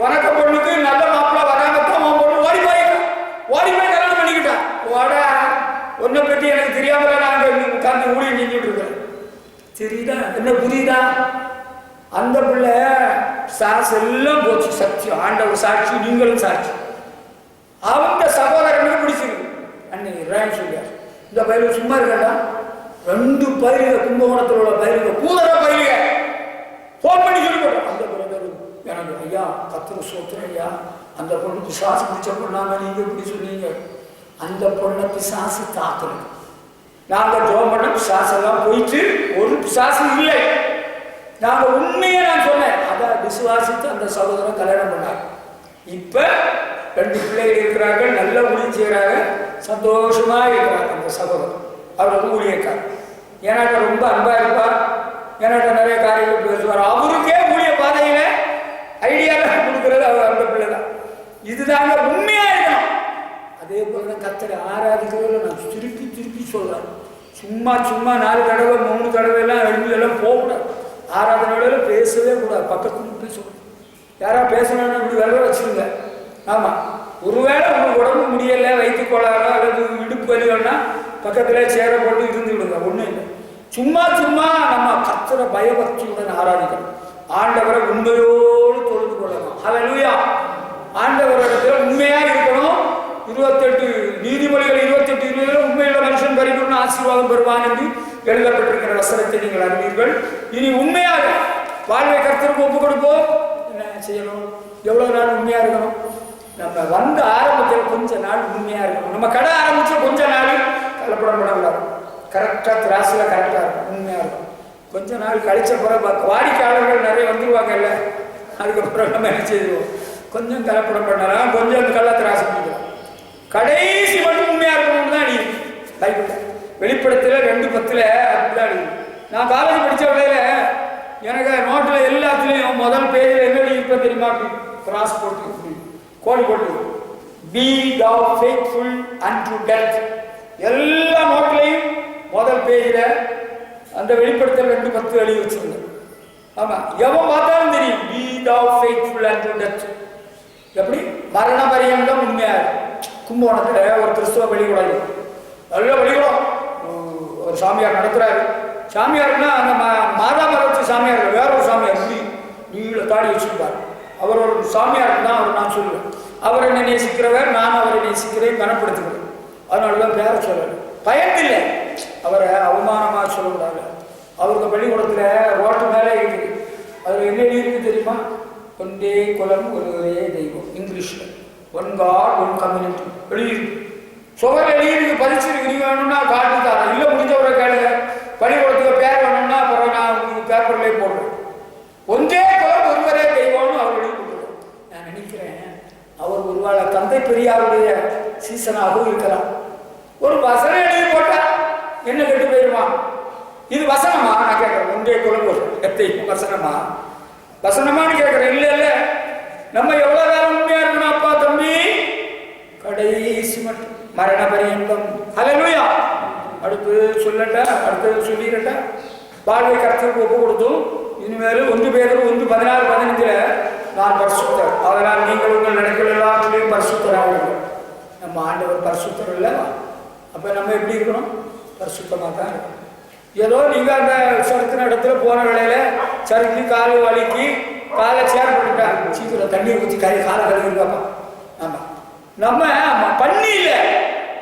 உனக்கு பொண்ணுக்கு நல்ல மாப்பிள்ளை வராமத்தான் உன் பொண்ணு ஓடி போய் கல்யாணம் பண்ணிக்கிட்டான். ஓட ஒன்றை பற்றி எனக்கு தெரியாமல நாங்கள் உட்கார்ந்து ஊழியம் செஞ்சுட்டு இருக்கேன். தெரியுதா? என்ன புரியுதா? அந்த பிள்ளை சாஸ் எல்லாம் போச்சு. சத்தியம், ஆண்டவர் சாட்சி, நீங்களும் சாட்சி. அவங்க சகோதரனுக்கு பிடிச்சிருக்கு. அன்னைக்கு ரேன் சொல்லியார், இந்த பயில சும்மா இருக்கா, 2 பயிலுக கும்பகோணத்தில் உள்ள பயிலுக கூதர பயிலுக போன் பண்ணி சொல்லி போட்டோம். அந்த பிறகு எனக்கு ஐயா 10 சோத்திரம் ஐயா, அந்த பொண்ணு பிசாசு பிடிச்ச பொண்ணாங்க, நீங்க எப்படி சொன்னீங்க? அந்த பொண்ணை பிசாசு தாக்கணும். நாங்க ஜோம் பண்ண பிசாசெல்லாம் போயிட்டு ஒரு பிசாசு இல்லை. நாங்க உண்மையை நான் சொன்னேன். அதை விசுவாசித்து அந்த சகோதரன் கல்யாணம் பண்ணாங்க. இப்ப 2 பிள்ளைகள் இருக்கிறார்கள், நல்ல ஊழியம் செய்கிறாங்க, சந்தோஷமா இருக்கிறாங்க. அந்த சகோதரன் அவர் ஊழியக்கார். ஏன்னாட்ட ரொம்ப அன்பா இருப்பார், ஏன்னாட்ட நிறைய காரியங்கள் பேசுவார். அவருக்கே ஊழிய பாதையில ஐடியாலாம் கொடுக்கறது அவர் அந்த பிள்ளை தான். இதுதாங்க உண்மையா இருக்கணும். அதே போல கர்த்தரை ஆராதிக்கிறதுல நான் திருப்பி திருப்பி சொல்றேன். சும்மா 4 தடவை 3 தடவை எல்லாம் எல்லாம் போகக்கூடாது. ஆராதனையில பேசவே கூடாது. பக்கத்துல பேசக்கூடாது. யாரா பேசணும்னா இப்படி வேலை வச்சுருங்க. ஆமா, ஒருவேளை உங்களுக்கு உடம்பு முடியல, வயிற்று கோளாறோ அல்லது இடுப்பு வலியோன்னா பக்கத்துல சேர போட்டு இருந்து விடுங்க. ஒண்ணும் இல்லை. சும்மா நம்ம கர்த்தரை பயபக்தியுடன் ஆராதிக்கணும். ஆண்டவரை உண்மையோடு தொழுது கொள்ளணும். ஹல்லேலூயா. ஆண்டவரிடத்துல உண்மையா இருக்கணும். 28 நீதிமொழிகள் 28:20 உண்மையுள்ள மனுஷன் பரிபூர்ண ஆசீர்வாதம் பெறுவான் என்று எழுதப்பட்டிருக்கிற வசனத்தை நீங்கள் அறிவீர்கள். இனி உண்மையாக வாழ்வை கர்த்தருக்கு ஒப்பு கொடுப்போம். என்ன செய்யணும்? எவ்வளவு நாள் உண்மையா இருக்கணும்? நம்ம வந்து ஆரம்பத்தில் கொஞ்ச நாள் உண்மையா இருக்கணும். நம்ம கடை ஆரம்பிச்ச கொஞ்ச நாள் கலப்படம் பண்ணக்கூடாது. கரெக்டா திராசுல கரெக்டா இருக்கும், உண்மையா இருக்கும். கொஞ்ச நாள் கழிச்ச பிறகு வாடிக்கையாளர்கள் நிறைய வந்துருவாங்க இல்ல, அதுக்கப்புறம் நம்ம என்ன செய்வோம்? கொஞ்சம் கலப்படம் பண்ணலாம், கொஞ்சம் அந்த கள்ள திராசு பண்ணிக்கலாம். கடைசி மட்டும் உண்மையா இருக்கணும்னு தான் அடியும். பைபிள் வெளிப்படத்துல 2:10 அப்படிதான் அடியும். நான் காலேஜ் படிச்ச வேலையில எனக்கு நோட்டுல எல்லாத்துலயும் முதல் பேஜ்ல என்ன இருப்ப தெரியுமா? கிராஸ் போட்டு கோல் போட்டு B thou faithful unto death. எல்லா நோட்லையும் முதல் பேஜ்ல அந்த வெளிப்படுத்தல் 2:10 எழுதி வச்சிருந்தேன். ஆமா, எவன் பார்த்தாலும் தெரியும் B thou faithful unto death. எப்படி மரண பரியந்தம் உண்மையா. கும்பகோணத்துல ஒரு கிறிஸ்துவ பள்ளிக்கூடம் நல்ல வழிபடும். ஒரு சாமியார் நடத்துறாரு. சாமியார்னா அந்த மாதாமரை வச்சு சாமியார், வேற ஒரு சாமியார் நீங்கள தாடி வச்சிருப்பார். அவர் ஒரு சாமியார் தான் அவர். நான் சொல்லுவேன், அவர் என்னை நேசிக்கிறவர், நான் அவரை நேசிக்கிறேன், கனப்படுத்துகிறேன். அதனாலதான் பேர சொல்லலை, பயத்தில்லை, அவரை அவமானமாக சொல்லக்கூடாது. அவருக்கு பள்ளிக்கூடத்துல ரோட்டு மேலே இருக்குது. அதில் என்ன எழுதிருக்கு தெரியுமா? ஒன்றே குலம் ஒருவரே தெய்வம். இங்கிலீஷ்ல ஒன் காட் ஒன் கம்யூனிட்டி எழுதியிருக்கு. சுவர் எழுதியிருக்கு, பரிசிருக்கு. நீ வேணும்னா காட்டு தரேன், இல்லை முடிஞ்சவரை கேளுங்க. பள்ளிக்கூடத்துக்கு பேர் வேணும்னா அப்புறம் நான் உங்களுக்கு பேப்பர்லேயே போடுறேன். ஒன்றே குலம் ஒருவரே தெய்வம்னு அவர் எழுதி கொடுக்குறேன். நான் நினைக்கிறேன் அவர் ஒருவேளை தந்தை பெரியாருடைய சீசனாகவும் இருக்கலாம். ஒரு வசனம் எழுதி போட்டா என்ன கெட்டு போயிடுவான்? இது வசனமா? நான் கேட்கிறேன். ஒன்றே குலம் தெய்வம் வசனமா? வசனமானு கேட்கிறேன். இல்லை இல்லை, நம்ம எவ்வளவு காலம் உண்மையா இருக்கணும் அப்பா தம்பி, கடைசி மட்டும் மரண பரியந்தம். ஹல்லேலூயா. அடுத்து சொல்லட்டா, அடுத்தது சொல்லிடட்டா. வாழ்வை கர்த்தருக்கு ஒப்பு கொடுத்தும் இனிமேல் 1 பேதுரு 1:16-15 நான் பரிசுத்தர், அதனால் நீங்கள் உங்கள் நடக்கல் எல்லாத்துலேயும் பரிசுத்தராக. நம்ம ஆண்டவர் பரிசுத்தர் இல்லைவா? அப்போ நம்ம எப்படி இருக்கணும்? பரிசுத்தமாக தான் இருக்கணும். ஏதோ நீங்கள் அந்த சறுக்கின இடத்துல போன வேளையில சறுக்கி கால் வலிக்கு காலை சேர் பண்ணிட்டா, சீக்கிரம் தண்ணி ஊற்றி காலை கழுவிருக்காப்பா. ஆமாம், நம்ம பண்ணி இல்லை,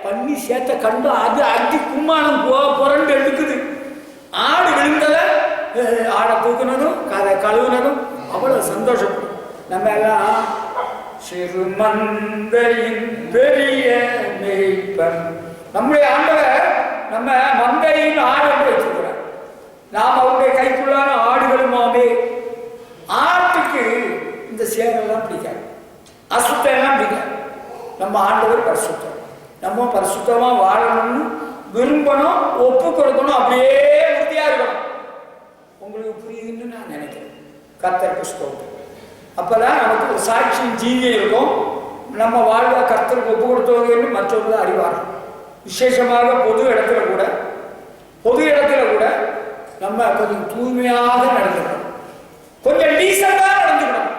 பண்ணி சேர்த்த கண்டு அது அடி கும்மானம் புரண்டு எடுக்குது. ஆடு விழுந்ததை ஆடை தூக்குனதும் காலை கழுவுனதும் அவ்வளோ சந்தோஷப்படும். நம்ம எல்லாம் சிறுமந்தையின் பெரிய மேய்ப்பன். நம்முடைய ஆண்டவர் நம்ம மந்தையின் ஆடு என்று வச்சிருக்கிறார். நாம் அவருடைய கைக்குள்ளான ஆடுகளுமாவே. ஆட்டுக்கு இந்த சேரெல்லாம் பிடிக்காது, அசுத்தம் எல்லாம் பிடிக்காது. நம்ம ஆண்டவர் பரிசுத்தம். நம்ம பரிசுத்தமா வாழணும்னு விரும்பணும், ஒப்பு கொடுக்கணும், அப்படியே உறுதியா இருக்கணும். உங்களுக்கு புரியுதுன்னு நான் நினைக்கிறேன். கர்த்தருக்கு ஸ்தோத்திரம். அப்பதான் நமக்கு ஒரு சாட்சியின் ஜீவியம் இருக்கும். நம்ம வாழ்வா கர்த்தருக்கு ஒப்பு கொடுத்தவங்க மற்றவர்கள் அறிவார்கள். விசேஷமாக பொது இடத்துல கூட நம்ம கொஞ்சம் தூய்மையாக நடந்துக்கணும், கொஞ்சம் டீசெண்டாக நடந்துக்கணும்.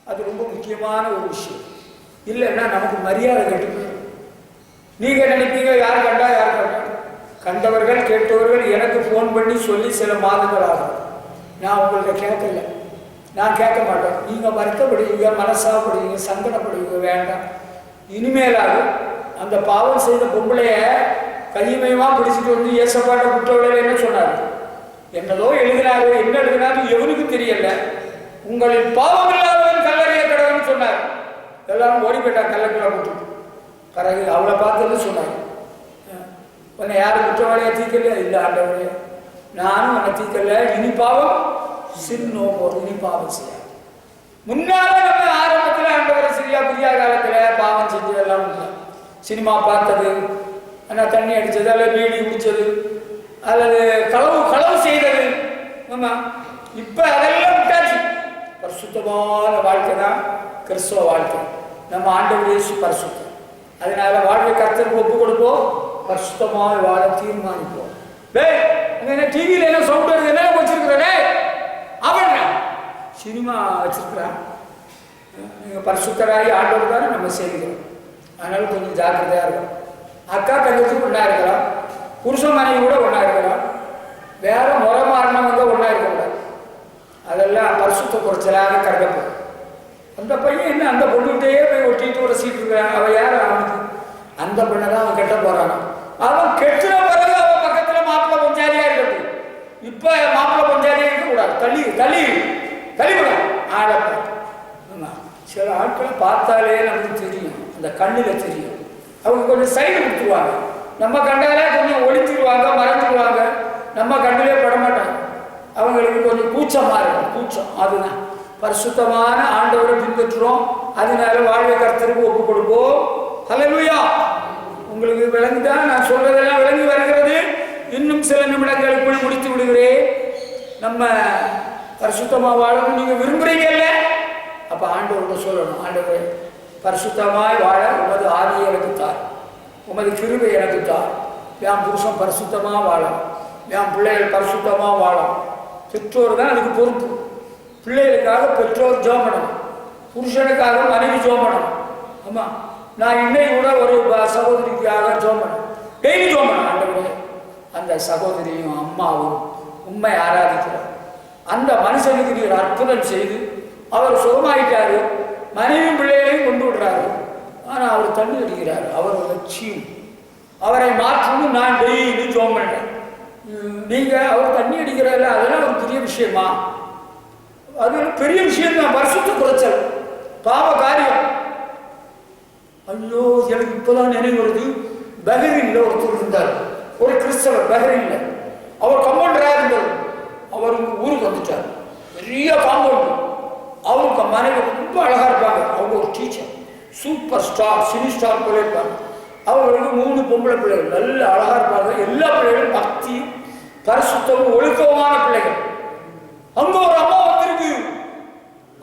அது ரொம்ப முக்கியமான ஒரு விஷயம். இல்லைன்னா நமக்கு மரியாதை கெட்டு போயிடும். நீங்க நினைப்பீங்க யார் கண்டா கண்டவர்கள் கேட்டவர்கள் எனக்கு ஃபோன் பண்ணி சொல்லி சில மாதங்கள் ஆகும். நான் உங்கள்கிட்ட கேட்கல, நான் கேட்க மாட்டேன். நீங்க வருத்தப்படுவீங்க, மனசாப்படுவீங்க, சங்கடப்படுவீங்க. வேண்டாம். இனிமேலாக அந்த பாவம் செய்த பொம்பளைய கையுமையுமா பிடிச்சிட்டு வந்து ஏசப்பாட்ட குற்றவாளிகள் என்ன சொன்னார்? என்னதோ எழுதினாரு, என்ன எழுதினாரு எவனுக்கு தெரியல. உங்களின் பாவம் இல்லாதவன் கல்லறைய கடவுள்னு சொன்னார். எல்லாரும் ஓடி போயிட்டாங்க கல்லறையில போட்டு. பிறகு அவளை பார்த்து சொன்னார், உன்னை யாரும் குற்றவாளியா தீக்கல? இல்லை ஆண்டவரே, நானும் உன்னை தீக்கல. இனி பாவம் சின்னோ போதும், இனி பாவம் செய்ய. முன்னால நம்ம ஆரம்பத்தில் ஆண்டவரை சரியா புதிய காலத்துல பாவம் செஞ்சதெல்லாம் உண்டு. சினிமா பார்த்தது, ஆனால் தண்ணி அடித்தது, அல்லது பீடி குடித்தது, அல்லது களவு செய்தது. ஆமாம், இப்போ அதெல்லாம் விட்டாச்சு. பரிசுத்தமான வாழ்க்கை தான் கிறிஸ்தவ வாழ்க்கை. நம்ம ஆண்டவர் இயேசு பரிசுத்தம். அதனால வாழ்வை கர்த்தருக்கு ஒப்பு கொடுப்போம், பரிசுத்தமாக வாழ தீர்மானிப்போம். என்ன டிவியில் என்ன சவுண்ட் வருது, என்ன வச்சிருக்கிறே அவன் சினிமா வச்சிருக்கிறான். நீங்கள் பரிசுத்தராகி ஆண்டவர் தானே நம்ம செய்கிறோம். அதனால கொஞ்சம் ஜாக்கிரதையாக இருக்கும். அக்கா தங்கச்சி ஒன்றா இருக்கலாம், புருஷன் மனைவி கூட ஒன்றா இருக்கலாம், வேற முறை மாறினவங்க ஒன்றா இருக்கக்கூடாது. அதெல்லாம் பரிசுத்த குறைச்சலாக கருதப்படும். அந்த பையன் என்ன அந்த பொண்ணுகிட்டே போய் ஒட்டிட்டு ஒரு சீட்டு இருக்கிறான். அவன் யார்? அவனுக்கு அந்த பெண்ணை தான் அவன் கெட்ட போறான். அவன் கெட்டுற பிறகு அவன் பக்கத்துல மாப்பிள்ளை பஞ்சாரியா இருக்கட்டும். இப்ப மாப்பிள்ளை பஞ்சாரியா இருக்கக்கூடாது, தள்ளிவிடும் ஆடப்ப. சில ஆட்களை பார்த்தாலே நமக்கு தெரியும், அந்த கண்ணில் தெரியும். அவங்க கொஞ்சம் சைடு கொடுத்துருவாங்க, நம்ம கண்டாலே கொஞ்சம் ஒழிச்சிருவாங்க, மறைஞ்சிருவாங்க, நம்ம கண்ணிலே படமாட்டாங்க. அவங்களுக்கு கொஞ்சம் கூச்சமாக இருக்கும். கூச்சம் அதுதான். பரிசுத்தமான ஆண்டவரை பின்பற்றுறோம், அதனால வாழ்வை கர்த்தருக்கு ஒப்பு கொடுப்போம். ஹல்லேலூயா. உங்களுக்கு விளங்குதான்? நான் சொல்றதெல்லாம் விளங்கி வருகிறது. இன்னும் சில நிமிடங்களுக்குள் முடித்து விடுகிறேன். நம்ம பரிசுத்தமா வாழணும் நீங்க விரும்புறீங்கல்ல, அப்ப ஆண்டவர்கிட்ட சொல்லணும், ஆண்டவரே பரிசுத்தமாய் வாழ உமது ஆவியை எனக்கு தார், உமது கிருபை எனக்கு தார். என் புருஷன் பரிசுத்தமா வாழும், என் பிள்ளைகள் பரிசுத்தமா வாழும். பெற்றோர் தான் அதுக்கு பொறுப்பு. பிள்ளைகளுக்காக பெற்றோர் ஜெபம் பண்ணணும், புருஷனுக்காக மனைவி ஜெபம் பண்ணணும். ஆமா, நான் இன்னைக்கு கூட ஒரு சகோதரிக்காக ஜெபம் பண்ணேன். சகோதரியும் அம்மாவும் உண்மை ஆராதிக்கிறார். அந்த மனுஷனுக்கு நீர் அற்புதம் செய்து அவர் சுகமாயிட்டாரு, மனைவியும் பிள்ளைகளையும் கொண்டு விடுறாரு. ஆனால் அவர் தண்ணி அடிக்கிறார். அவர் லட்சியம் அவரை மாற்றணும். நான் டெய்லி ஜோம் பண்ணுறேன். நீங்கள் அவர் தண்ணி அடிக்கிறாரு, அதெல்லாம் ஒரு பெரிய விஷயமா? அது பெரிய விஷயம் தான். பரிசுத்த குறைச்சல், பாவ காரியம். ஐயோ, எனக்கு இப்போதான் நினைவு வருது. பஹ்ரைன்ல ஒருத்தர் இருந்தார், ஒரு கிறிஸ்தவர். பஹ்ரைன்ல அவர் கம்பவுண்டராக இருந்தார். அவர் ஊருக்கு வந்துட்டார். பெரிய காம்பவுண்டு. அவருக்கு மனைவி ரொம்ப அழகா இருப்பாங்க. அவங்க ஒரு teacher, super star, cine star போல இருப்பாங்க. அவங்களுக்கு 3 பொம்பளை பிள்ளைகள், நல்ல அழகா இருப்பாங்க. எல்லா பிள்ளைகளும் பக்தி, பரிசுத்தமும் ஒழுக்கமான பிள்ளைகள். அங்க ஒரு அம்மா வந்திருக்கு.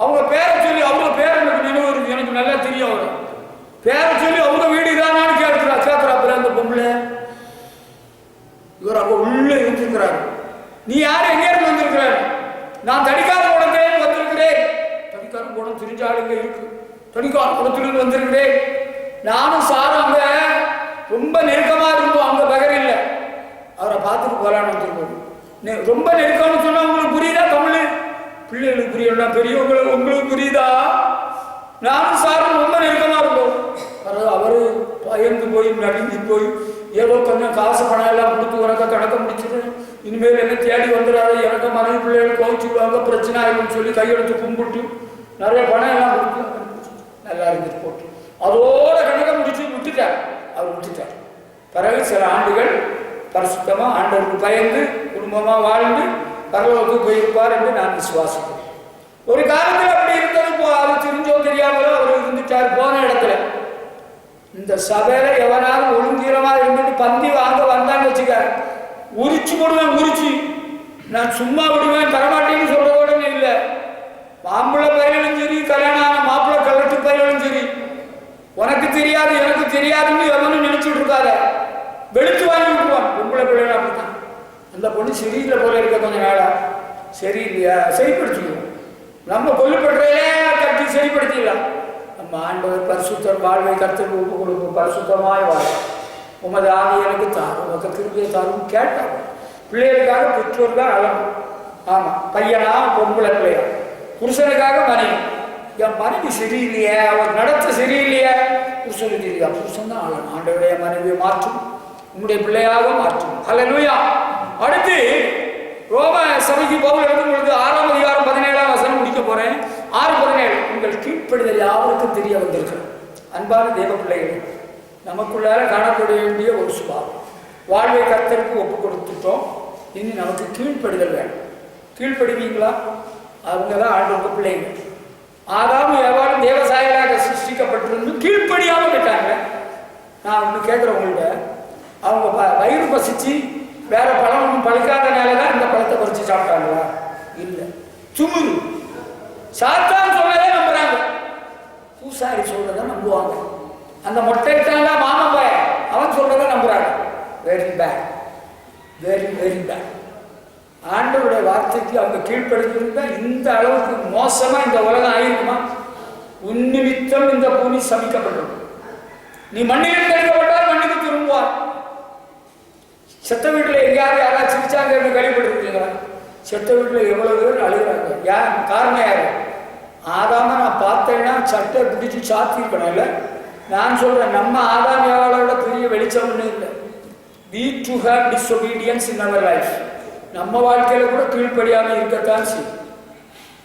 அவங்க பேரை சொல்லி, அவங்க பேரை எனக்கு நினைவு இருக்கு, எனக்கு நல்லா தெரியும். அவங்க பேரை சொல்லி அவங்க வீடு தானான்னு கேட்கிறா. அந்த பொம்பளை இவர் அங்க உள்ள இருந்திருக்கிறாரு. நீ யாரு, எங்கே இருந்து வந்திருக்கிறார்? நான் தடிக்கார குணத்திலேருந்து வந்திருக்கிறேன். தடிக்கார குணம் தெரிஞ்ச ஆளுங்க இருக்கு. தடிக்கார குணத்திலிருந்து வந்திருக்கிறேன். நானும் சாரும் அங்க ரொம்ப நெருக்கமா இருந்தோம். அங்க பஹ்ரைன்ல அவரை பார்த்துட்டு போலான்னு வந்திருக்கோம். ரொம்ப நெருக்கம்னு சொன்னா உங்களுக்கு புரியுதா? தமிழ் பிள்ளைகளுக்கு புரியல, பெரியவங்களுக்கு உங்களுக்கு புரியுதா? நானும் சாரும் ரொம்ப நெருக்கமா இருந்தோம். அவரு பயந்து போய் நடுங்கி போய், ஏதோ கொஞ்சம் காசு பணம் எல்லாம் கொடுத்து உனக்கு கணக்க முடிச்சிடும், இனிமேல் என்ன தேடி வந்துடாது, எனக்கு மனைவி பிள்ளைகள் கோவிச்சுடுவாங்க, பிரச்சனை ஆகிடும் சொல்லி கையெழுத்து கும்பிட்டு நிறைய பணம் எல்லாம் கொடுத்து நல்லா இருந்துட்டு போட்டு அதோட கணக்க முடிச்சு விட்டுட்டார். அவர் விட்டுட்டார். பிறகு சில ஆண்டுகள் பரிசுத்தமா ஆண்டவருக்கு பயந்து குடும்பமா வாழ்ந்து பரலோகத்துக்கு போயிருப்பார் என்று நான் விசுவாசிக்கிறேன். ஒரு காலத்தில் அப்படி இருந்தது. அது தெரிஞ்சோ தெரியாமலோ அவர் இருந்துட்டார். போன இடத்துல இந்த சபையில எவனாலும் ஒழுங்கீரமா இருந்துட்டு பந்தி வாங்க வந்தான்னு வச்சுக்க, உரிச்சு போடுவேன். உரிச்சு நான் சும்மா விடுவேன், தரமாட்டேன்னு சொல்றதோட இல்லை. மாப்பிள்ளை பயிலும் சரி, கல்யாணம் ஆன மாப்பிள்ளை கலட்டு பயிலும் சரி, உனக்கு தெரியாது எனக்கு தெரியாதுன்னு எவனும் நினைச்சுட்டு இருக்காத, வெளுத்து வாங்கி விட்டுவான். பொம்பளை பிள்ளைகள் அப்படித்தான். அந்த பொண்ணு சரியில்லை போல இருக்க, கொஞ்சம் நாளா சரியில்லையா, சரிப்படுத்திடுவோம். நம்ம கொல்லுப்படுறையே கட்டி சரிப்படுத்திடலாம். நம்ம ஆண்டவர் பரிசுத்தர் வாழ்வை கர்த்தருக்கு ஒப்பு கொடுக்கும். பரிசுத்தமாய் வாழ உமது ஆவி எனக்கு தாரும், உமக்கு கிருபையை தாரும் கேட்டாங்க. பிள்ளைகளுக்காக பெற்றோர் தான் அழகும். ஆமாம், பையனா பொம்பளை பிள்ளையா, புருஷனுக்காக மனைவி. என் மனைவி சரியில்லையே, அவர் நடத்த சரியில்லையே, புருஷனுக்கு இல்லையா, புருஷன் தான் அழகும். ஆண்டவருடைய மனைவியை மாற்றும், உங்களுடைய பிள்ளையாக மாற்றும். அல்லேலூயா. அடுத்து ரோம சபைக்கு பவுல் எழுதும் பொழுது 6ஆம் அதிகாரம் 17ஆம் வசனம் முடிக்க போறேன். 6:17. உங்கள் கீழ்ப்படுதல் யாருக்கும் தெரிய வந்திருக்கிறது. அன்பான தேவ பிள்ளைகள், நமக்குள்ளார காணப்பட வேண்டிய ஒரு சுபாவம். வாழ்வை கர்த்தருக்கு ஒப்பு கொடுத்துட்டோம். இனி நமக்கு கீழ்ப்படுதல் வேணும். கீழ்ப்படுவீங்களா? அவங்க தான் ஆண்டவருக்கு பிள்ளைங்க. ஆதாம் எவ்வாறு தேவசாயலாக சிருஷ்டிக்கப்பட்டிருந்து கீழ்ப்படியாமல் போயிட்டாங்க. நான் ஒன்று கேட்குறவங்கள்ட்ட, அவங்க வயிறு பசிச்சு வேற பழம் ஒன்றும் பழுக்காதனால தான் இந்த பழத்தை பறிச்சு சாப்பிட்டாங்களா? இல்லை, சுமுரு. சாத்தான் சொன்னதே நம்புறாங்க, பூசாரி சொல்றதை நம்புவாங்க. அந்த மொட்டைட்டாங்க மாமன் பய, அவன் சொல்றதை நம்புறாங்க. Very bad, very very bad. ஆண்டவருடைய வார்த்தைக்கு அவங்க கீழ்ப்படுத்திருந்தா இந்த அளவுக்கு மோசமா இந்த உலகம் ஆயிருக்குமா? உன்னிமித்தம் இந்த பூமி சபிக்கப்பட்டது. நீ மண்ணில் கழிக்கப்பட்டால் மண்ணுக்கு திரும்புவார். செத்த வீட்டில் எங்கேயாவது யாராவது சிரிச்சாங்க கேள்விப்பட்டிருக்கீங்களா? செத்த வீட்டில் எவ்வளவு பேர் அழுகிறாங்க. யார் காரணம்? யாரு? ஆதாம நான் பார்த்தேன்னா சட்டை பிடிச்சி சாத்திருக்கணும். இல்லை, நான் சொல்றேன், நம்ம ஆதாம் எவ்வளோட பெரிய வெளிச்சம் ஒன்றும் இல்லை. We to have disobedience in our life. நம்ம வாழ்க்கையில கூட கீழ்ப்படியாமல் இருக்கத்தான் செய்யும்.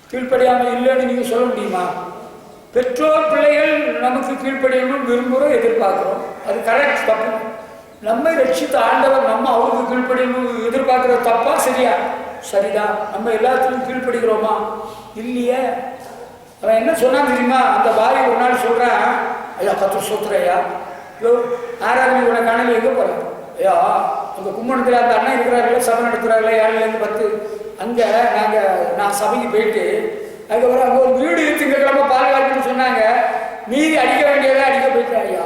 கீழ்ப்படியாமல் இல்லைன்னு நீங்க சொல்ல முடியுமா? பெற்றோர் பிள்ளைகள் நமக்கு கீழ்ப்படியணும் விரும்புகிறோம், எதிர்பார்க்கிறோம். அது கரெக்ட், தப்பு. நம்மை ரட்சித்த ஆண்டவர் நம்ம அவருக்கு கீழ்ப்படியணும் எதிர்பார்க்கிறது தப்பா சரியா? சரிதான். நம்ம எல்லாத்துக்கும் கீழ்ப்படுகிறோமா? இல்லையே. அவன் என்ன சொன்னா தெரியுமா? அந்த பாரி ஒரு நாள் சொல்றான், ஐயா கத்து சோத்துறையா, ஐயோ ஆராதனை கூட காணல, எங்கே போறேன்? ஐயா அந்த கும்பகோணத்தில் அந்த அண்ணன் இருக்கிறார்கள், சபை நடத்துகிறார்கள், 7லேருந்து 10. அங்கே நான் சபைக்கு போயிட்டு அதுக்கப்புறம் அங்கே ஒரு வீடு திங்கக்கிழமை பாதுகாப்புன்னு சொன்னாங்க. மீதி அடிக்க வேண்டியதை அடிக்க போயிட்டேன். ஐயா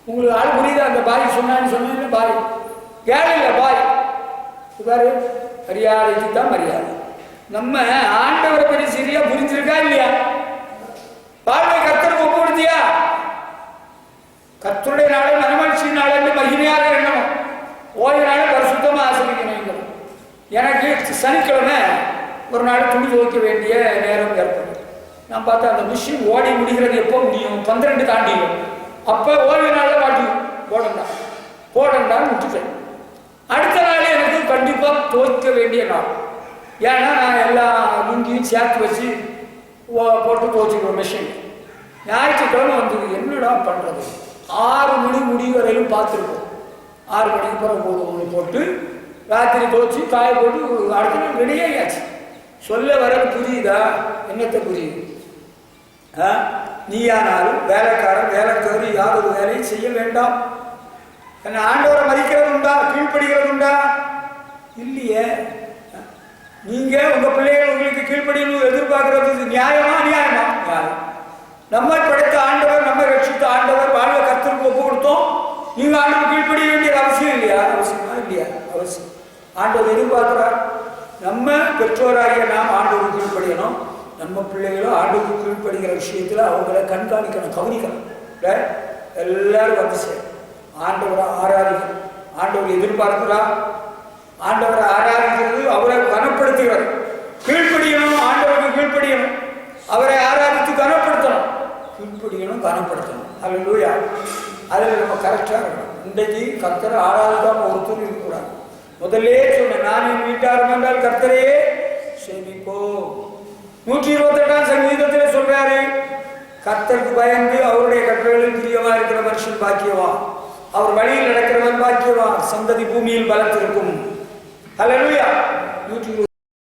உங்களுக்கு ஆள் புரியுதா? அந்த பாய் சொன்னான்னு சொன்னேன். பாய் ஏழை இல்லை, பாய் பாரு, மரியாதைக்கு தான் மரியாதை. நம்ம ஆண்டவரை பற்றி சரியா புரிஞ்சிருக்கா இல்லையா? வாழ்வை கர்த்தருக்கு ஒப்பு கொடுத்தியா? கர்த்தருடைய நாளை மனமகிழ்ச்சி நாள் என்று மகிமையாக எண்ணணும். ஓய்வு நாளை பரிசுத்தம் எனக்கு சனிக்கிழமை ஒரு நாள் துணி துவைக்க வேண்டிய நேரம் ஏற்படும். நான் பார்த்தா அந்த மிஷின் ஓடி முடிகிறது எப்போ முடியும்? 12 தாண்டிடும். அப்போ ஓய்வு நாளில் வாட்டி போடண்டான்னு விட்டுட்டேன். அடுத்த நாள் எனக்கு கண்டிப்பாக துவைக்க வேண்டிய நாள். ஏன்னா நான் எல்லா லுங்கியும் சேர்த்து வச்சு போட்டு துவைச்சிக்குவேன் மிஷின். ஞாயிற்றுக்கிழமை வந்தது, என்னடா பண்ணுறது? 6 மணி முடிவு வரையிலும் பார்த்துருக்கோம். 6 மணிக்கு பிறகு போட்டு ராத்திரி துவைச்சி காய போட்டு அடுத்த நாள் ரெடியாகியாச்சு. சொல்ல வரது புரியுதா? என்னத்தை புரியுது? நீயானாலும் வேலைக்காரன் வேலைக்காரி யாரொரு வேலையும் செய்ய வேண்டாம். என்ன ஆண்டவரை மதிக்கிறது உண்டா? கீழ்ப்படுகிறது உண்டா? இல்லையே. நீங்க உங்க பிள்ளைகள் உங்களுக்கு கீழ்ப்படியணும் எதிர்பார்க்கறது நியாயமா? நியாயம். நம்மை படைத்த ஆண்டவர், நம்மை ரட்சித்த ஆண்டவர், வாழ்வை கர்த்தருக்கு ஒப்பு கொடுத்தோம். நீங்க ஆண்டவர் கீழ்ப்படிய வேண்டிய அவசியம் இல்லையா? அவசியமா? இல்லையா? அவசியம். ஆண்டவர் எதிர்பார்க்கிறார். நம்ம பெற்றோராகிய நாம் ஆண்டவருக்கு கீழ்ப்படியணும். நம்ம பிள்ளைகளும் ஆண்டவருக்கு கீழ்ப்படுகிற விஷயத்துல அவங்கள கண்காணிக்கணும், கவனிக்கணும். எல்லாரும் வந்து சேரும். ஆண்டவரை ஆராதிக்கணும். ஆண்டவர் எதிர்பார்க்கிறார். ஆண்டவரை ஆராதிக்கிறது அவரை கனப்படுத்துகிறது. கீழ்ப்படியணும், ஆண்டவருக்கு கீழ்ப்படியணும், அவரை ஆராதித்து கனப்படுத்தணும். கீழ்ப்படியணும், கனப்படுத்தணும். அல்லேலூயா. அதில் நம்ம கரெக்டாக இருக்கணும். இன்றைக்கு கர்த்தரை ஆராதிக்காம ஒருத்தர் இருக்கக்கூடாது. முதல்ல சொன்ன, நான் என் வீட்டார் என்றால் கர்த்தரையே சேமிப்போம். 128ஆம் சங்கீதத்தில் சொல்றாரு, கர்த்தருக்கு பயந்து அவருடைய கட்டளைகளில் பிரியமா இருக்கிற மனுஷன் பாக்கியவான், அவர் வழியில் நடக்கிறவன் பாக்கியவான், சந்ததி பூமியில் பலத்திருக்கும். அல்லேலூயா. 128